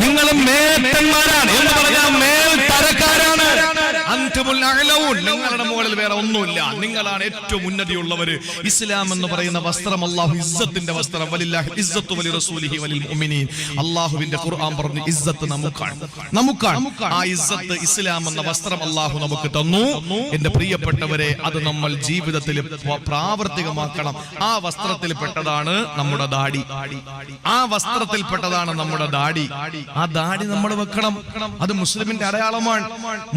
നിങ്ങൾ മേത്തന്മാരാണ് എന്ന് പറഞ്ഞാൽ മേൽ തരക്കാരാണ്. നിങ്ങളുടെ മുകളിൽ വേറെ ഒന്നുമില്ല, നിങ്ങളാണ് ഏറ്റവും ഉന്നതിയുള്ളവര്. ഇസ്ലാം എന്ന് പറയുന്ന വസ്ത്രം അള്ളാഹു ഇസ്സത്തിന്റെ വസ്ത്രം. വലില്ലാഹി ഇസ്സത്തു വലി റസൂലിഹി വലിൽ മുഅ്മിനീൻ. അള്ളാഹുവിന്റെ ഖുർആൻ പറഞ്ഞു ഇസ്സത്ത് നമുക്കാണ്. ആ ഇസ്സത്ത് ഇസ്ലാം എന്ന വസ്ത്രം അള്ളാഹു നമുക്ക് തന്നു. എന്റെ പ്രിയപ്പെട്ടവരെ, അത് നമ്മൾ ജീവിതത്തിൽ പ്രാവർത്തികമാക്കണം. ആ വസ്ത്രത്തിൽ പെട്ടതാണ് നമ്മുടെ ദാടി. ആ വസ്ത്രത്തിൽ പെട്ടതാണ് നമ്മുടെ ദാടി. ആ ദാടി നമ്മൾ വെക്കണം. അത് മുസ്ലിമിന്റെ അടയാളമാണ്.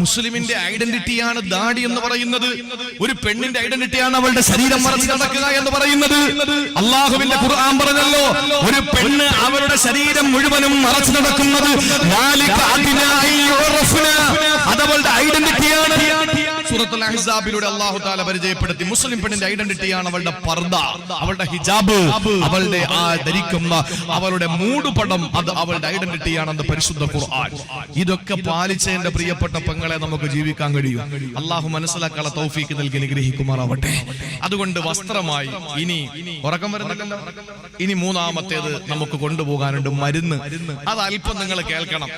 മുസ്ലിമിന്റെ ഐഡന്റിറ്റിയാണ് ദാടി എന്ന് പറയുന്നത്. ഒരു പെണ്ണിന്റെ ഐഡന്റിറ്റിയാണ് അവളുടെ ശരീരം മറച്ചു നടക്കുക എന്ന് പറയുന്നത്. അള്ളാഹുവിന്റെ ഖുർആൻ പറഞ്ഞല്ലോ, ഒരു പെണ്ണ് അവളുടെ ശരീരം മുഴുവനും മറച്ചു നടക്കുന്നത് അതവളുടെ ഐഡന്റിറ്റിയാണ്. സൂറത്തുൽ അഹ്സാബിലൂടെ അല്ലാഹു തആല പരിചയപ്പെടുത്തി മുസ്ലിം പെണ്ണിന്റെ ഐഡന്റിറ്റിയാണ് അവളുടെ പർദ, അവളുടെ ഹിജാബ്, അവളുടെ ആ ധരിക്കുന്ന അവളുടെ മൂടുപടം. അത് അവളുടെ ഐഡന്റിറ്റിയാണെന്ന് പരിശുദ്ധ ഖുർആൻ. ഇതൊക്കെ പാലിച്ചതിന്റെ പ്രിയപ്പെട്ട പെങ്ങളെ നമുക്ക് ജീവിക്കാൻ കഴിയും. അള്ളാഹു മനസ്സിലാക്കാനുള്ള തൗഫീക്ക് നൽകി അനുഗ്രഹിക്കുമാറാവട്ടെ. അതുകൊണ്ട് വസ്ത്രമായി ഇനി ഉറക്കം വരുന്നില്ലല്ലോ. ഇനി മൂന്നാമത്തേത് നമുക്ക് കൊണ്ടുപോകാനുണ്ട്, മരുന്ന്. അത് അല്പം നിങ്ങൾ കേൾക്കണം.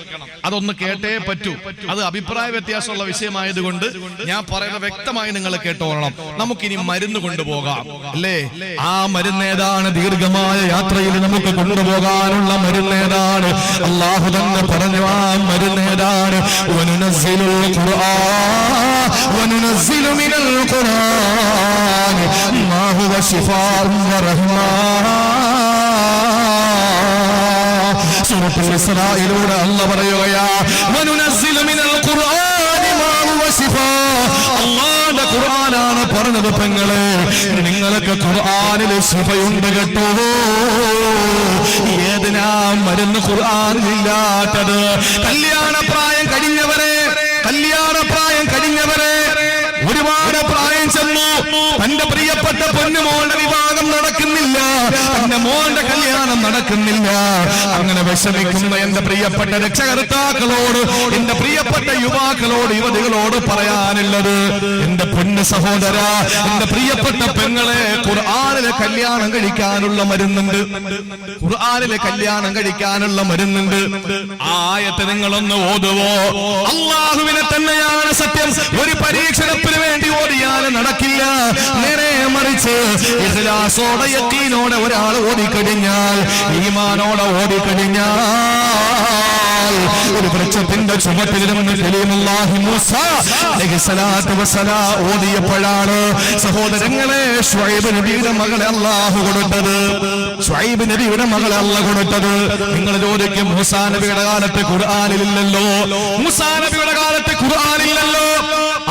അതൊന്ന് കേട്ടേ പറ്റൂ. അത് അഭിപ്രായ വ്യത്യാസമുള്ള വിഷയമായതുകൊണ്ട് ഞാൻ പറയുന്നത് വ്യക്തമായി നിങ്ങൾ കേട്ടോളണം. നമുക്കിനി മരുന്ന് കൊണ്ടുപോകാം അല്ലേ? ആ മരുന്നേതാണ്? ദീർഘമായ യാത്രയിൽ നമുക്ക് കൊണ്ടുപോകാനുള്ള മരുന്നേതാണ്? അല്ലാഹു തന്നെ പറഞ്ഞു ആ മരുന്നേതാണ്. വനുനസ്സിലുൽ ഖുർആൻ വനുനസ്സിലു മിനൽ ഖുർആൻ മാ ഹുവ ശിഫാഉൻ വറഹ്മാ. സൂറത്തുൽ ഇസ്രായിലൂടെ അല്ലാഹു പറയുകയാ, വനുനസ്സിലു മിനൽ ഖുർആൻ മാ ഹുവ ശിഫാ. അല്ലാഹുവിന്റെ ഖുർആനാണ് പറഞ്ഞത്. പെങ്ങളെ, നിങ്ങൾക്ക് ഖുർആനിൽ ശിഫയുണ്ട് കേട്ടോ. ഏതിനാ മരുന്ന് ഖുർആനിലില്ലാത്തത്? കല്യാണപ്രായം കഴിഞ്ഞവരെ, ഒരുപാട് പ്രായം ചെന്നു, തന്റെ പ്രിയപ്പെട്ട പൊന്നുമോളുടെ വിവാഹം നടക്കുന്നില്ല, തന്റെ മോളുടെ കല്യാണം നടക്കുന്നില്ല. അങ്ങനെ വിഷമിക്കുന്ന എന്റെ പ്രിയപ്പെട്ട രക്ഷകർത്താക്കളോട്, എന്റെ പ്രിയപ്പെട്ട യുവാക്കളോട്, യുവതികളോട് പറയാനുള്ളത്, എന്റെ പൊന്നു സഹോദര, എന്റെ പ്രിയപ്പെട്ട പെങ്ങളെ, ഖുർആനിലെ കല്യാണം കഴിക്കാനുള്ള മരുന്നുണ്ട്. ഖുർആനിലെ കല്യാണം കഴിക്കാനുള്ള മരുന്നുണ്ട്. ആയത്ത് നിങ്ങളൊന്ന് ഓതുവോ? അല്ലാഹുവിനെ തന്നെയാണ് സത്യം. ഒരു പരീക്ഷണത്തിന് വേണ്ടി ഓടിയാൽ നടക്കില്ല. നേരെ മറിച്ച് ഇഖ്ലാസോടെ യഖീനോടെ ഒരാൾ ഓടിക്കഴിഞ്ഞാൽ, ഈമാനോടെ ഓടിക്കഴിഞ്ഞാൽ, ഒരു വൃക്ഷത്തിന്റെ ചുവട്ടിലിരുന്ന് കലീമുല്ലാഹി മൂസ അലൈഹിസ്സലാത്തു വസ്സലാം ഓതിയപ്പോഴാണ് സഹോദരങ്ങളെ ശുഐബ് നബിയുടെ മകളെ അല്ലാഹു കൊടുത്തത്. ശുഐബ് നബിയുടെ മകളെ അല്ലാഹു കൊടുത്തത്. നിങ്ങൾ ചോദിക്കും, മൂസാ നബിയുടെ കാലത്ത് ഖുർആനിലില്ലല്ലോ, മൂസാ നബിയുടെ കാലത്ത് ഖുർആനില്ലല്ലോ.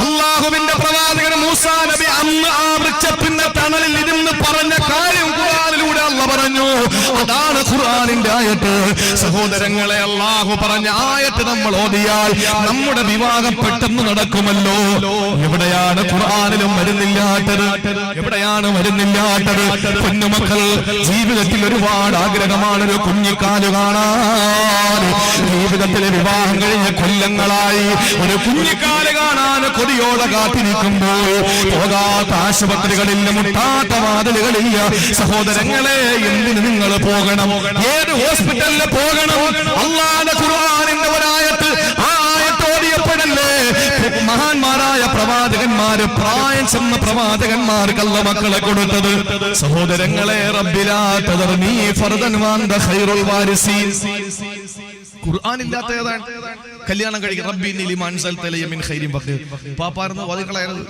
അല്ലാഹുവിന്റെ പ്രവാചകൻ മൂസാ നബി അന്ന് ആ വൃക്ഷത്തിന്റെ തണലിൽ ഇരുന്ന് പറഞ്ഞ കാര്യം ഖുർആനിലൂടെ അല്ലാഹു പറഞ്ഞു. അതാണ് ഖുർആനിന്റെ ആയത്ത്. സഹോദരങ്ങളെ, അല്ലാഹു പറഞ്ഞ ആയത്ത് നമ്മൾ ഓതിയാൽ നമ്മുടെ വിവാഹം പെട്ടെന്ന് നടക്കുമല്ലോ. എവിടെയാണ് ഖുർആനിലും മരുന്നില്ലാത്തത്? എവിടെയാണ് മരുന്നില്ലാത്തത്? പൊന്നുമക്കൾ, ജീവിതത്തിൽ ഒരുപാട് ആഗ്രഹമാണ് ഒരു കുഞ്ഞിക്കാല് കാണാൻ. ജീവിതത്തിലെ വിവാഹം കഴിഞ്ഞ കൊല്ലങ്ങളായി ഒരു കുഞ്ഞിക്കാല് കാണാൻ കൊതിയോടെ കാത്തിരിക്കുമ്പോൾ പോകാത്ത ആശുപത്രികളില്ല, മുട്ടാത്ത വാതിലുകളില്ല. സഹോദരങ്ങളെ, എന്തിന് നിങ്ങൾ പോകണം? ഏത് ഹോസ്പിറ്റലിൽ പോകണം? അല്ലാഹുവിന്റെ ഖുർആനിന്റെ ഒരായത്ത്, ആ ആയത്ത് ഓതിയപ്പോഴല്ലേ മഹാന്മാരായ പ്രവാചകന്മാര്, പ്രായം ചെന്ന പ്രവാചകന്മാർക്ക് അല്ലാഹു മക്കളെ കൊടുത്തത്. സഹോദരങ്ങളെ, റബ്ബിലാ തദർനീ ഫർദൻ വഅൻത ഖൈറുൽ വാരിസീൻ. ഖുർആനില്ലാത്ത ഏതാണ്? കല്യാണം കഴിക്കുക. റബ്ബി ഇന്നി ലിമാ അൻസൽത ഇലയ്യ മിൻ ഖൈരിൻ ഫഖീർ. പാപ്പാർന്ന് ഓതിക്കളയരുത്,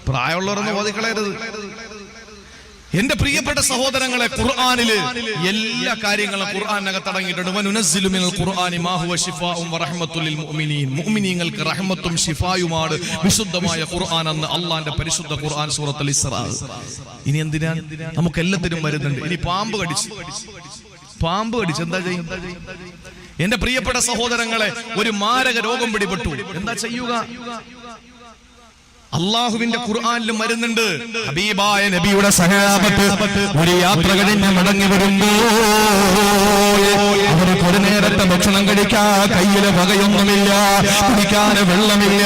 പ്രായമുള്ളവരൊന്ന് ഓതിക്കളയരുത്. എന്റെ പ്രിയപ്പെട്ട സഹോദരങ്ങളെ, ഖുർആനില് എല്ലാ കാര്യങ്ങളും ഖുർആനകത്ത് അടങ്ങിയിട്ടുണ്ട്. വനുനസ്സിലു മിനൽ ഖുർആനി മാ ഹുവ ശിഫാഉൻ വറഹ്മത്തുൽ ലിൽ മുഅ്മിനീൻ. മുഅ്മിനീങ്ങൾക്ക് റഹ്മത്തും ശിഫായുമാണ് വിശുദ്ധമായ ഖുർആൻ എന്ന് അല്ലാഹുവിന്റെ പരിശുദ്ധ ഖുർആൻ സൂറത്തുൽ ഇസ്രാ. ഇനി എന്തിനാ? നമുക്ക് എല്ലാത്തിനും വരുന്നുണ്ട്. ഇനി പാമ്പ് കടിച്ചു, പാമ്പ് കടിച്ച് എന്താ ചെയ്യും? എന്റെ പ്രിയപ്പെട്ട സഹോദരങ്ങളെ, ഒരു മാരക രോഗം പിടിപെട്ടു, എന്താ ചെയ്യുക? അള്ളാഹുവിന്റെ ഖുർആനിലും വരുന്നുണ്ട്. ഹബീബായ നബിയുടെ സഹാബത്ത് ഒരു യാത്ര കഴിഞ്ഞ് മടങ്ങി വരുമ്പോ അവർക്ക് ഒരു നേരത്തെ ഭക്ഷണം കഴിക്കാൻ കയ്യില് വകയൊന്നുമില്ല, കുടിക്കാൻ വെള്ളമില്ല.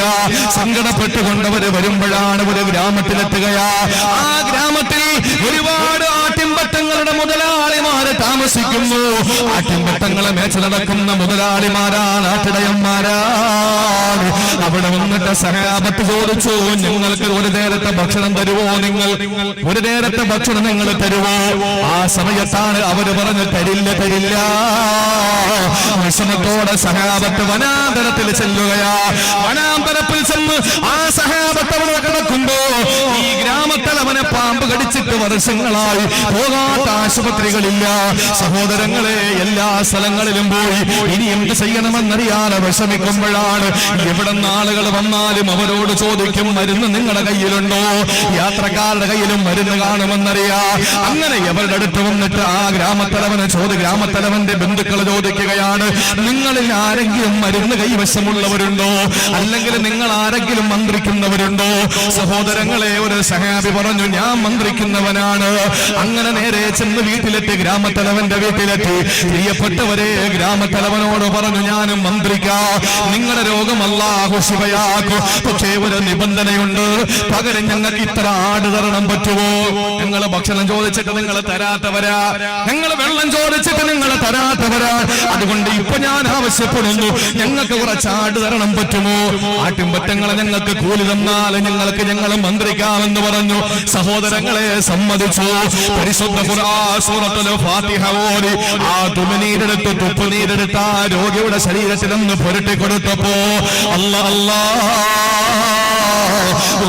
സങ്കടപ്പെട്ടുകൊണ്ടവര് വരുമ്പോഴാണ് ഒരു ഗ്രാമത്തിലെത്തുകയാ. ആ ഗ്രാമത്തിൽ ഒരുപാട് ആട്ടിൻപറ്റങ്ങളുടെ മുതലാളിമാര് താമസിക്കുന്നു. ആട്ടിൻപറ്റങ്ങളെ മേച്ച നടക്കുന്ന മുതലാളിമാരാണ്, ആട്ടിടയന്മാരാണ്. അവിടെ വന്നിട്ട് സഹാബത്ത് ചോദിച്ചു, നിങ്ങൾക്ക് ഒരു നേരത്തെ ഭക്ഷണം തരുവോ? നിങ്ങൾ ഒരു നേരത്തെ ഭക്ഷണം നിങ്ങൾ തരുവോ? ആ സമയത്താണ് അവര് പറഞ്ഞു, തരില്ല തരില്ല. വിഷമത്തോടെ സഹാബത്ത് വനാന്തരത്തിൽ ചെല്ലുകയാ. വനാന്തരത്തിൽ ചെന്ന് ആ സഹാബത്ത് അവിടെ കിടക്കുമ്പോ ഈ ഗ്രാമത്തിൽ അവനെ പാമ്പ് കടിച്ചിട്ട് വർഷങ്ങളായി, പോകാത്ത ആശുപത്രികളില്ല. സഹോദരങ്ങളെ, എല്ലാ സ്ഥലങ്ങളിലും പോയി ഇനി എന്ത് ചെയ്യണമെന്നറിയാതെ വിഷമിക്കുമ്പോഴാണ് എവിടെ നിന്ന് ആളുകൾ വന്നാലും അവരോട് ചോദിക്കും, മരുന്ന് നിങ്ങളുടെ കയ്യിലുണ്ടോ? യാത്രക്കാരുടെ കയ്യിലും മരുന്ന് കാണുമെന്നറിയാ. അങ്ങനെ എവരുടെ അടുത്ത് വന്നിട്ട് ആ ഗ്രാമത്തലവന്റെ ബന്ധുക്കൾ ചോദിക്കുകയാണ്, നിങ്ങളിൽ ആരെങ്കിലും മരുന്ന് കൈവശമുള്ളവരുണ്ടോ? അല്ലെങ്കിൽ നിങ്ങൾ ആരെങ്കിലും മന്ത്രിക്കുന്നവരുണ്ടോ? സഹോദരങ്ങളെ, ഒരു സഹാബി പറഞ്ഞു, ഞാൻ മന്ത്രിക്കുന്നവനാണ്. അങ്ങനെ നേരെ ചെന്ന് വീട്ടിലെത്തി, ഗ്രാമത്തലവന്റെ വീട്ടിലെത്തി. പ്രിയപ്പെട്ടവരെ, ഗ്രാമത്തലവനോട് പറഞ്ഞു, ഞാനും മന്ത്രിക്കാം, നിങ്ങളുടെ രോഗം അല്ലാഹു ശിഫയാക്കും. പക്ഷേ ഒരു നിബന്ധനയുണ്ട്, പകരം ഞങ്ങൾക്ക് ഇത്ര ആട് തരണം പറ്റുമോ? നിങ്ങൾ ഭക്ഷണം ചോദിച്ചിട്ട് നിങ്ങൾ തരാത്തവരാ, നിങ്ങൾ വെള്ളം ചോദിച്ചിട്ട് നിങ്ങൾ തരാത്തവരാ. അതുകൊണ്ട് ഇപ്പൊ ഞാൻ ആവശ്യപ്പെടുന്നു, ഞങ്ങൾക്ക് കുറച്ച് ആട് തരണം പറ്റുമോ? ആട്ടിൻപറ്റങ്ങളെ ഞങ്ങൾക്ക് കൂലി തന്നാൽ ഞങ്ങൾ മന്ത്രിക്കാമെന്ന് പറഞ്ഞു. സഹോദരങ്ങളെ, സമ്മതിച്ചു. പരിശുദ്ധ ഖുർആൻ സൂറത്തുൽ ഫാത്തിഹ ഓതി ആ തുപ്പുനീരെടുത്ത് ആ രോഗിയുടെ ശരീരത്തിൽ ഒന്ന് പുരട്ടി കൊടുത്തപ്പോ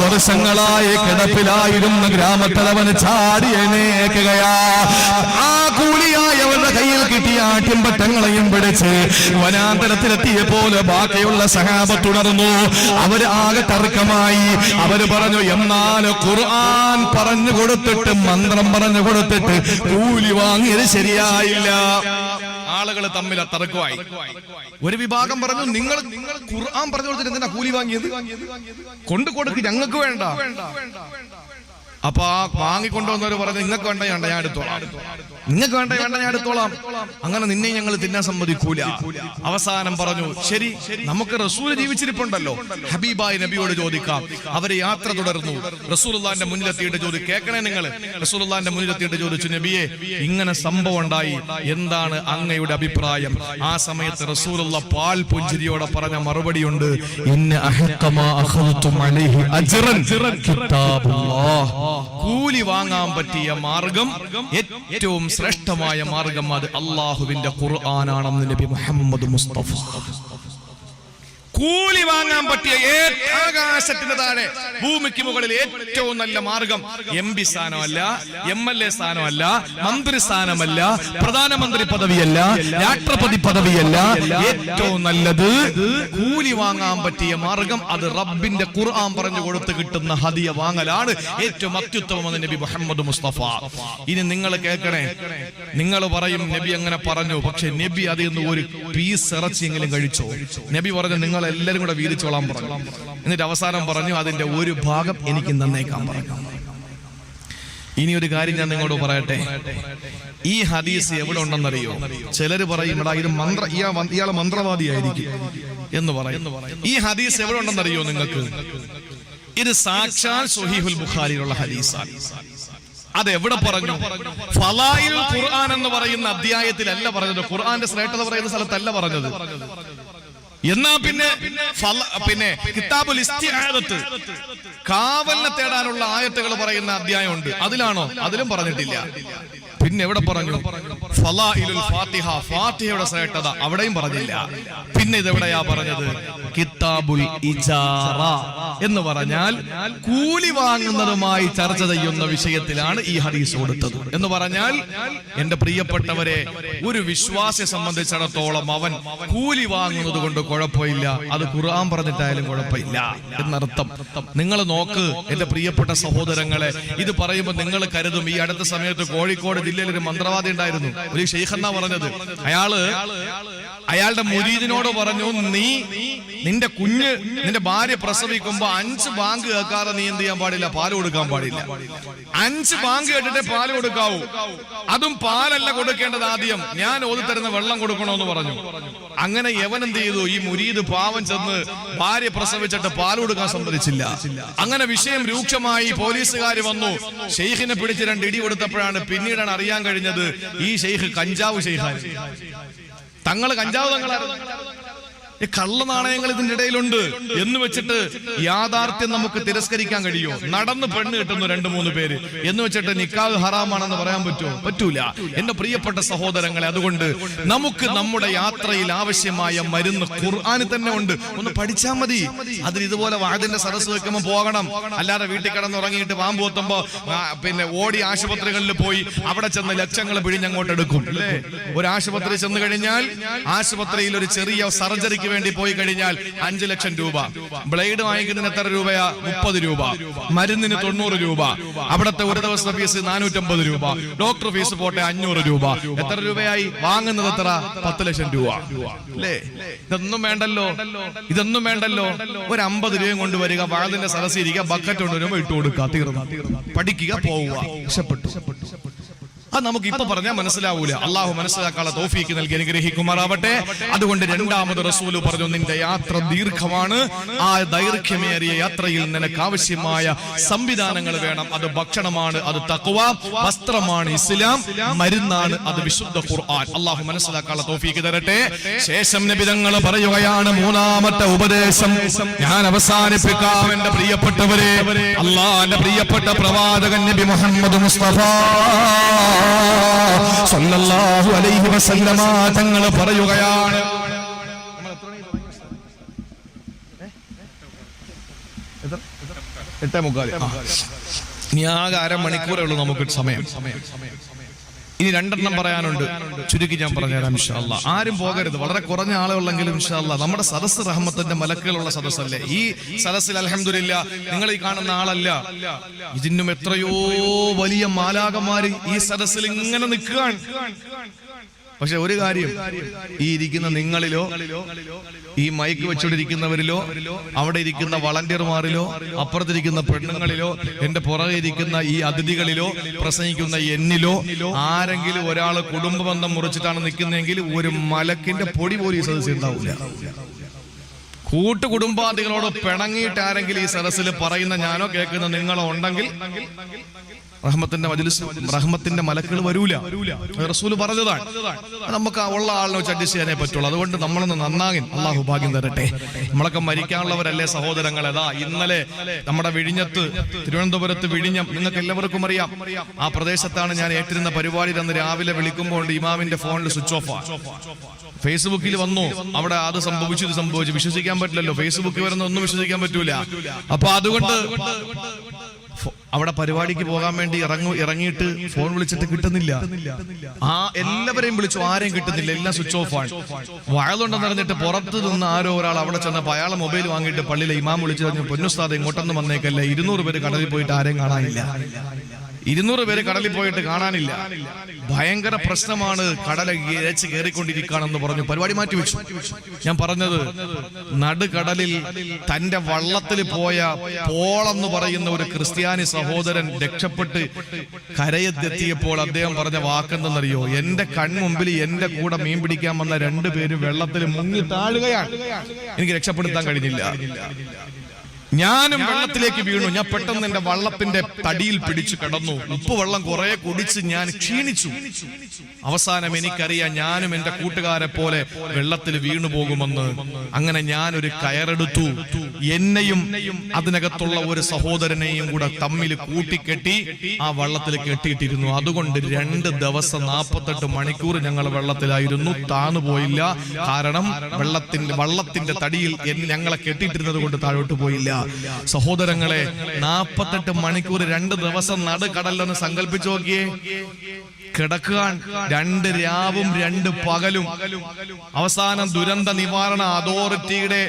വർഷങ്ങളായി കിടപ്പിലായിരുന്ന ഗ്രാമത്തലവന് ചാടി എഴുന്നേൽക്കുകയാ. ആ കൂലിയായവരുടെ കയ്യിൽ കിട്ടിയ ആട്ടിൻപറ്റങ്ങളെയും പിടിച്ച് വനാന്തരത്തിലെത്തിയപ്പോൾ ബാക്കിയുള്ള സഹാബത്ത് തുടർന്നു. അവര് ആകെ തർക്കമായി. അവര് പറഞ്ഞു, എന്നാൽ ഖുർആൻ പറഞ്ഞു കൊടുത്തിട്ട്, മന്ത്രം പറഞ്ഞു കൊടുത്തിട്ട് കൂലി വാങ്ങിയത് ശരിയായില്ല. ആളുകൾ തമ്മിൽ തർക്കമായി. ഒരു വിഭാഗം പറഞ്ഞു, നിങ്ങൾ ഖുർആൻ പറഞ്ഞു കൊടുത്തിട്ട് എന്തിനാ കൂലി വാങ്ങിയത്? കൊണ്ടു കൊടുക്ക്, ഞങ്ങൾക്ക് വേണ്ട. അപ്പൊ ആ വാങ്ങിക്കൊണ്ടുവന്നവര് പറഞ്ഞു, നിങ്ങൾക്ക് വേണ്ട വേണ്ട ഞാൻ എടുത്തോളാം, നിങ്ങൾക്ക് വേണ്ട വേണ്ട ഞാൻ എടുത്തോളാം. അങ്ങനെ നിന്നെ ഞങ്ങൾ തിന്നാൻ സമ്മതിക്കൂല. അവസാനം പറഞ്ഞു, ശരി, നമുക്ക് റസൂൽ ജീവിച്ചിരിപ്പുണ്ടല്ലോ, ഹബീബായ നബിയോട് ചോദിക്കാം. അവര് യാത്ര തുടർന്നു. റസൂലുള്ളാഹിന്റെ മുന്നിലെത്തിയിട്ട് ചോദിച്ചു, കേൾക്കണേ നിങ്ങൾ. റസൂലുള്ളാഹിന്റെ മുന്നിലെത്തിയിട്ട് ചോദിച്ചു, നബിയെ, ഇങ്ങനെ സംഭവം ഉണ്ടായി, എന്താണ് അങ്ങയുടെ അഭിപ്രായം? ആ സമയത്ത് റസൂലുള്ള പാൽ പുഞ്ചിരിയോടെ പറഞ്ഞ മറുപടിയുണ്ട്, ഇന്ന അഹഖമാ അഖദതും അലൈഹി അജ്റൻ കിതാബുല്ലാഹ്. കൂലി വാങ്ങാൻ പറ്റിയ മാർഗം, ഏറ്റവും ശ്രേഷ്ഠമായ മാർഗം, അത് അള്ളാഹുവിന്റെ ഖുർആനാണെന്ന് നബി മുഹമ്മദ് മുസ്തഫ. കൂലി വാങ്ങാൻ പറ്റിയ ആകാശത്തിന് താഴെ ഭൂമിക്ക് മുകളിൽ ഏറ്റവും നല്ല മാർഗം MP സ്ഥാനമല്ല, MLA സ്ഥാനമല്ല, മന്ത്രി സ്ഥാനമല്ല, പ്രധാനമന്ത്രി പദവിയല്ല, രാഷ്ട്രപതി പദവിയല്ല. ഏറ്റവും നല്ലത് കൂലി വാങ്ങാൻ പറ്റിയ മാർഗം അത് റബ്ബിന്റെ ഖുർആൻ പറഞ്ഞു കൊടുത്ത് കിട്ടുന്ന ഹദിയ വാങ്ങലാണ് ഏറ്റവും അത്യുത്തമമെന്ന് നബി മുഹമ്മദ് മുസ്തഫ. ഇനി നിങ്ങൾ കേൾക്കണേ, നിങ്ങൾ പറയും നബി അങ്ങനെ പറഞ്ഞു, പക്ഷെ നബി അതിൽ നിന്ന് ഒരു പീസ് ഇറച്ചിയെങ്കിലും കഴിച്ചോ? നബി പറഞ്ഞു, നിങ്ങൾ എല്ലാരും കൂടെ വീതിച്ചോളാൻ പറഞ്ഞു. എന്നിട്ട് അവസാനം പറഞ്ഞു, അതിന്റെ ഒരു ഭാഗം എനിക്ക് നന്നേക്കാൻ പറഞ്ഞു. ഇനി ഒരു കാര്യം ഞാൻ നിങ്ങളോട് പറയട്ടെ, ഈ ഹദീസ് എവിടെ ഉണ്ടെന്നറിയോ? ചിലര് പറയും, ഇയാള് മന്ത്രവാദിയായിരിക്കും എന്ന് പറയും. ഈ ഹദീസ് എവിടെ ഉണ്ടെന്നറിയോ നിങ്ങൾക്ക്? ഇത് സാക്ഷാൽ സ്വഹീഹുൽ ബുഖാരിയിലുള്ള ഹദീസാണ്. അതെവിടെ പറഞ്ഞു? ഫളായിൽ ഖുർആൻ എന്ന് പറയുന്ന അധ്യായത്തിലല്ല പറഞ്ഞത്, ഖുർആന്റെ ശ്രേഷ്ഠത പറയുന്ന സ്ഥലത്തല്ല പറഞ്ഞത്. എന്നാ പിന്നെ കിതാബുൽ ഇസ്തിആദത്ത്, കാവലിനെ തേടാനുള്ള ആയത്തുകൾ പറയുന്ന അധ്യായമുണ്ട്, അതിലാണോ? അതിലും പറഞ്ഞിട്ടില്ല. പിന്നെ എവിടെ പറഞ്ഞു? ഫളായിലുൽ ഫാത്തിഹ, ഫാത്തിഹയുടെ ശ്രേഷ്ഠത, അവിടെയും പറഞ്ഞില്ല. പിന്നെ ഇതെവിടെയാ പറഞ്ഞത്? കിതാബുൽ ഇജാറ എന്ന് പറഞ്ഞാൽ കൂലി വാങ്ങുന്നതുമായി ചർച്ച ചെയ്യുന്ന വിഷയത്തിലാണ് ഈ ഹദീസ് കൊടുത്തത്. എന്ന് പറഞ്ഞാൽ എന്റെ പ്രിയപ്പെട്ടവരെ, ഒരു വിശ്വാസിയെ സംബന്ധിച്ചിടത്തോളം അവൻ കൂലി വാങ്ങുന്നത് കൊണ്ട് കുഴപ്പമില്ല, അത് ഖുർആൻ പറഞ്ഞിട്ടായാലും കുഴപ്പമില്ല എന്നർത്ഥം. നിങ്ങൾ നോക്ക് എന്റെ പ്രിയപ്പെട്ട സഹോദരങ്ങളെ, ഇത് പറയുമ്പോൾ നിങ്ങൾ കരുതും ഈ അടുത്ത സമയത്ത് കോഴിക്കോട് ജില്ലയിൽ ഒരു മന്ത്രവാദി ഉണ്ടായിരുന്നു, ഒരു ഷെയ്ഖെന്നാ പറഞ്ഞത്. അയാളുടെ മുരീദിനോട് പറഞ്ഞു, നിന്റെ ഭാര്യ പ്രസവിക്കുമ്പോ 5 ബാങ്ക് കേൾക്കാതെ നീ എന്ത് ചെയ്യാൻ പാടില്ല, പാല് കൊടുക്കാൻ പാടില്ല. 5 ബാങ്ക് കേട്ടിട്ട് പാല് കൊടുക്കാവൂ. അതും പാലല്ല കൊടുക്കേണ്ടത്, ആദ്യം ഞാൻ ഓതി തരുന്ന വെള്ളം കൊടുക്കണമെന്ന് പറഞ്ഞു. അങ്ങനെ യവൻ എന്ത് ചെയ്തു, ഈ മുരീദ് പാവം ചെന്ന് ഭാര്യ പ്രസവിച്ചിട്ട് പാല് കൊടുക്കാൻ സമ്മതിച്ചില്ല. അങ്ങനെ വിഷയം രൂക്ഷമായി. പോലീസുകാർ വന്നു, ഷെയ്ഖിനെ പിടിച്ച് 2 ഇടി കൊടുത്തപ്പോഴാണ് പിന്നീടാണ് അറിയാൻ കഴിഞ്ഞത് ഈ ഷെയ്ഖ് കഞ്ചാവ് ഷെയ്ഖാണ്. തങ്ങള് കഞ്ചാവ് കള്ള നാണയങ്ങൾ ഇതിന്റെ ഇടയിലുണ്ട് എന്ന് വെച്ചിട്ട് യാഥാർത്ഥ്യം നമുക്ക് തിരസ്കരിക്കാൻ കഴിയോ? നടന്ന് പെണ്ണ് കിട്ടുന്നു 2-3 പേര് എന്ന് വെച്ചിട്ട് നിക്കാഹ് ഹറാമാണെന്ന് പറയാൻ പറ്റുമോ? പറ്റൂല. എന്റെ പ്രിയപ്പെട്ട സഹോദരങ്ങളെ, അതുകൊണ്ട് നമുക്ക് നമ്മുടെ യാത്രയിൽ ആവശ്യമായ മരുന്ന് ഖുർആനിൽ തന്നെ ഉണ്ട്. ഒന്ന് പഠിച്ചാൽ മതി. അതിന് ഇതുപോലെ വാദിന്റെ സദസ്സ് വെക്കുമ്പോൾ പോകണം. അല്ലാതെ വീട്ടിൽ കിടന്നുറങ്ങിയിട്ട് പാമ്പ് കൊത്തുമ്പോ പിന്നെ ഓടി ആശുപത്രികളിൽ പോയി അവിടെ ചെന്ന് ലക്ഷങ്ങൾ പിഴിഞ്ഞങ്ങോട്ട് എടുക്കും അല്ലേ? ഒരു ആശുപത്രി ചെന്ന് കഴിഞ്ഞാൽ ആശുപത്രിയിൽ ഒരു ചെറിയ സർജറിക്ക് വേണ്ടി പോയി കഴിഞ്ഞാൽ 5 ലക്ഷം രൂപ. ബ്ലേഡ് വാങ്ങിക്കുന്നതിന് എത്ര രൂപയാ? 30 രൂപ. മരുന്നിന് 90 രൂപ. അവിടുത്തെ ഒരു ദിവസത്തെ ഫീസ് 450 രൂപ. ഡോക്ടർ ഫീസ് പോട്ടെ 500 രൂപ. എത്ര രൂപയായി? വാങ്ങുന്നത് എത്ര? 10 ലക്ഷം രൂപ അല്ലേ? ഇതൊന്നും വേണ്ടല്ലോ. ഒരു 50 രൂപയും കൊണ്ടുവരിക, വാഴത്തിന്റെ സദസ്സിരിക്കുക, ബക്കറ്റ് കൊണ്ടുവരുമ്പോ ഇട്ട് കൊടുക്കുക, തീർന്നു. പഠിക്കുക, പോവുക, രക്ഷപ്പെട്ടു. അത് നമുക്ക് ഇപ്പൊ പറഞ്ഞാൽ മനസ്സിലാവൂല. അള്ളാഹു മനസ്സിലാക്കാനുള്ള തൗഫീക്ക് നൽകി അനുഗ്രഹിക്കുമാറാവട്ടെ. അതുകൊണ്ട് രണ്ടാമത് റസൂല് പറഞ്ഞു, നിന്റെ യാത്ര ദീർഘമാണ്. ആ ദൈർഘ്യമേറിയ യാത്രയിൽ നിനക്ക് ആവശ്യമായ സംവിധാനങ്ങൾ വേണം. അത് ഭക്ഷണമാണ്, അത് തഖ്വ, വസ്ത്രമാണ് ഇസ്ലാം, മരുന്നാണ് അത് വിശുദ്ധ ഖുർആൻ. അള്ളാഹു മനസ്സിലാക്കാനുള്ള തൗഫീക്ക് തരട്ടെ. ശേഷം നബി തങ്ങൾ പറയുകയാണ്, 3ാമത്തെ ഉപദേശം ഞാൻ അവസാനിപ്പിക്കാം. എന്റെ പ്രിയപ്പെട്ടവരെ, അള്ളാഹുവിന്റെ പ്രിയപ്പെട്ട പ്രവാചകൻ നബി മുഹമ്മദ് മുസ്തഫ സല്ലല്ലാഹു അലൈഹി വസല്ലമ തങ്ങൾ പറയുകയാണ്, ഇനി ആകെ 1/2 മണിക്കൂറേ ഉള്ളൂ നമുക്ക് സമയം. ഇനി 2 പറയാനുണ്ട്, ചുരുക്കി ഞാൻ പറഞ്ഞുതരാം ഇൻഷാ അല്ലാഹ്. ആരും പോകരുത്, വളരെ കുറഞ്ഞ ആളുകളെങ്കിലും ഇൻഷാ അല്ലാഹ്. നമ്മുടെ സദസ്സ് റഹ്മത്തിന്റെ മലക്കുകളുള്ള സദസ്സല്ലേ. ഈ സദസ്സിൽ അൽഹംദുലില്ലാ നിങ്ങൾ ഈ കാണുന്ന ആളല്ല, ഇതിനും എത്രയോ വലിയ മാലാകമാര് ഈ സദസ്സിൽ ഇങ്ങനെ നിൽക്കുകയാണ്. പക്ഷെ ഒരു കാര്യം, ഈ ഇരിക്കുന്ന നിങ്ങളിലോ ഈ മൈക്ക് വെച്ചോണ്ടിരിക്കുന്നവരിലോ അവിടെ ഇരിക്കുന്ന വളണ്ടിയർമാരിലോ അപ്പുറത്തിരിക്കുന്ന പെണ്ണുങ്ങളിലോ എന്റെ പുറകെ ഇരിക്കുന്ന ഈ അതിഥികളിലോ പ്രസംഗിക്കുന്ന എന്നിലോ ആരെങ്കിലും ഒരാള് കുടുംബ ബന്ധം മുറിച്ചിട്ടാണ് നിൽക്കുന്നതെങ്കിൽ ഒരു മലക്കിന്റെ പൊടി പോലും ഈ സദസ്സിൽ ഉണ്ടാവില്ല. കൂട്ടുകുടുംബാദികളോട് പിണങ്ങിയിട്ട് ആരെങ്കിലും ഈ സദസ്സിൽ പറയുന്ന ഞാനോ കേൾക്കുന്ന നിങ്ങളോ ഉണ്ടെങ്കിൽ റഹ്മത്തിന്റെ മജ്‌ലിസ്, റഹ്മത്തിന്റെ മലക്കുകൾ വരൂല. റസൂൽ പറഞ്ഞതാണ്. നമുക്ക് ഉള്ള ആളിനെ വെച്ച് അഡ്ജസ്റ്റ് ചെയ്യാനേ പറ്റുള്ളൂ. അതുകൊണ്ട് നമ്മളൊന്ന് നന്നാകി അള്ളാഹു ഭാഗ്യം തരട്ടെ. നമ്മളൊക്കെ മരിക്കാനുള്ളവരല്ലേ സഹോദരങ്ങളെ. ഇന്നലെ നമ്മുടെ വിഴിഞ്ഞത്ത്, തിരുവനന്തപുരത്ത് വിഴിഞ്ഞം, നിങ്ങൾക്ക് എല്ലാവർക്കും അറിയാം. ആ പ്രദേശത്താണ് ഞാൻ ഏറ്റിരുന്ന പരിപാടി. അന്ന് രാവിലെ വിളിക്കുമ്പോൾ ഇമാമിന്റെ ഫോണിൽ സ്വിച്ച് ഓഫ് ആണ്. ഫേസ്ബുക്കിൽ വന്നു, അവിടെ അത് സംഭവിച്ചു, ഇത് സംഭവിച്ചു. വിശ്വസിക്കാൻ പറ്റില്ലല്ലോ, ഫേസ്ബുക്കിൽ വരുന്ന ഒന്നും വിശ്വസിക്കാൻ പറ്റൂല. അപ്പൊ അതുകൊണ്ട് അവിടെ പരിപാടിക്ക് പോകാൻ വേണ്ടി ഇറങ്ങിയിട്ട് ഫോൺ വിളിച്ചിട്ട് കിട്ടുന്നില്ല. എല്ലാവരെയും വിളിച്ചു, ആരെയും കിട്ടുന്നില്ല, എല്ലാം സ്വിച്ച് ഓഫ് ആണ്. വയലുണ്ടെന്ന് അറിഞ്ഞിട്ട് പുറത്ത് നിന്ന് ആരോ ഒരാൾ അവിടെ ചെന്നപ്പോ അയാളെ മൊബൈൽ വാങ്ങിയിട്ട് പള്ളിയിലെ ഇമാം വിളിച്ചു പറഞ്ഞു, പൊന്നുസ്താദ് ഇങ്ങോട്ടൊന്നും വന്നേക്കല്ലേ, 200 പേര് കടലിൽ പോയിട്ട് ആരെയും കാണാനില്ല. 200 പേര് കടലിൽ പോയിട്ട് കാണാനില്ല. ഭയങ്കര പ്രശ്നമാണ്, കടല ഇരച്ച് കയറിക്കൊണ്ടിരിക്കുകയാണെന്ന് പറഞ്ഞു പരിപാടി മാറ്റിവെച്ചു. ഞാൻ പറഞ്ഞത്, നടുകടലിൽ തന്റെ വള്ളത്തിൽ പോയ പോളെന്ന് പറയുന്ന ഒരു ക്രിസ്ത്യാനി സഹോദരൻ രക്ഷപ്പെട്ട് കരയെത്തിയപ്പോൾ അദ്ദേഹം പറഞ്ഞ വാക്കെന്തെന്നറിയോ? എന്റെ കൺമുമ്പിൽ എന്റെ കൂടെ മീൻ പിടിക്കാൻ വന്ന 2 പേര് വെള്ളത്തിൽ മുങ്ങി താഴുകയാണ്, എനിക്ക് രക്ഷപ്പെടുത്താൻ കഴിഞ്ഞില്ല. ഞാനും വെള്ളത്തിലേക്ക് വീണു. ഞാൻ പെട്ടെന്ന് എന്റെ വള്ളത്തിന്റെ തടിയിൽ പിടിച്ചു കിടന്നു. ഉപ്പ് വെള്ളം കുറെ കുടിച്ച് ഞാൻ ക്ഷീണിച്ചു. അവസാനം എനിക്കറിയാം ഞാനും എന്റെ കൂട്ടുകാരെ പോലെ വെള്ളത്തിൽ വീണു പോകുമെന്ന്. അങ്ങനെ ഞാൻ ഒരു കയറെടുത്തു. എന്നെയും അതിനകത്തുള്ള ഒരു സഹോദരനെയും കൂടെ തമ്മിൽ കൂട്ടിക്കെട്ടി ആ വള്ളത്തിൽ കെട്ടിയിട്ടിരുന്നു. അതുകൊണ്ട് 2 ദിവസം 48 മണിക്കൂർ ഞങ്ങൾ വെള്ളത്തിലായിരുന്നു. താണുപോയില്ല. കാരണം വള്ളത്തിന്റെ തടിയിൽ ഞങ്ങളെ കെട്ടിയിട്ടിരുന്നത് കൊണ്ട് താഴോട്ട് പോയില്ല. സഹോദരങ്ങളെ, 48 മണിക്കൂർ 2 ദിവസം നടുക്കടലിലൊന്ന് സങ്കല്പിച്ചു നോക്കിയേ. കിടക്കാൻ 2 രാവും 2 പകലും. അവസാനം ദുരന്ത നിവാരണ അതോറിറ്റിയുടെ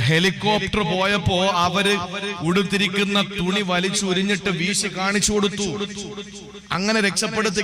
ഹെലികോപ്റ്റർ പോയപ്പോ അവര് ഉടുത്തിരിക്കുന്ന തുണി വലിച്ചുരിഞ്ഞിട്ട് വീശി കാണിച്ചു കൊടുത്തു. അങ്ങനെ രക്ഷപ്പെടുത്തി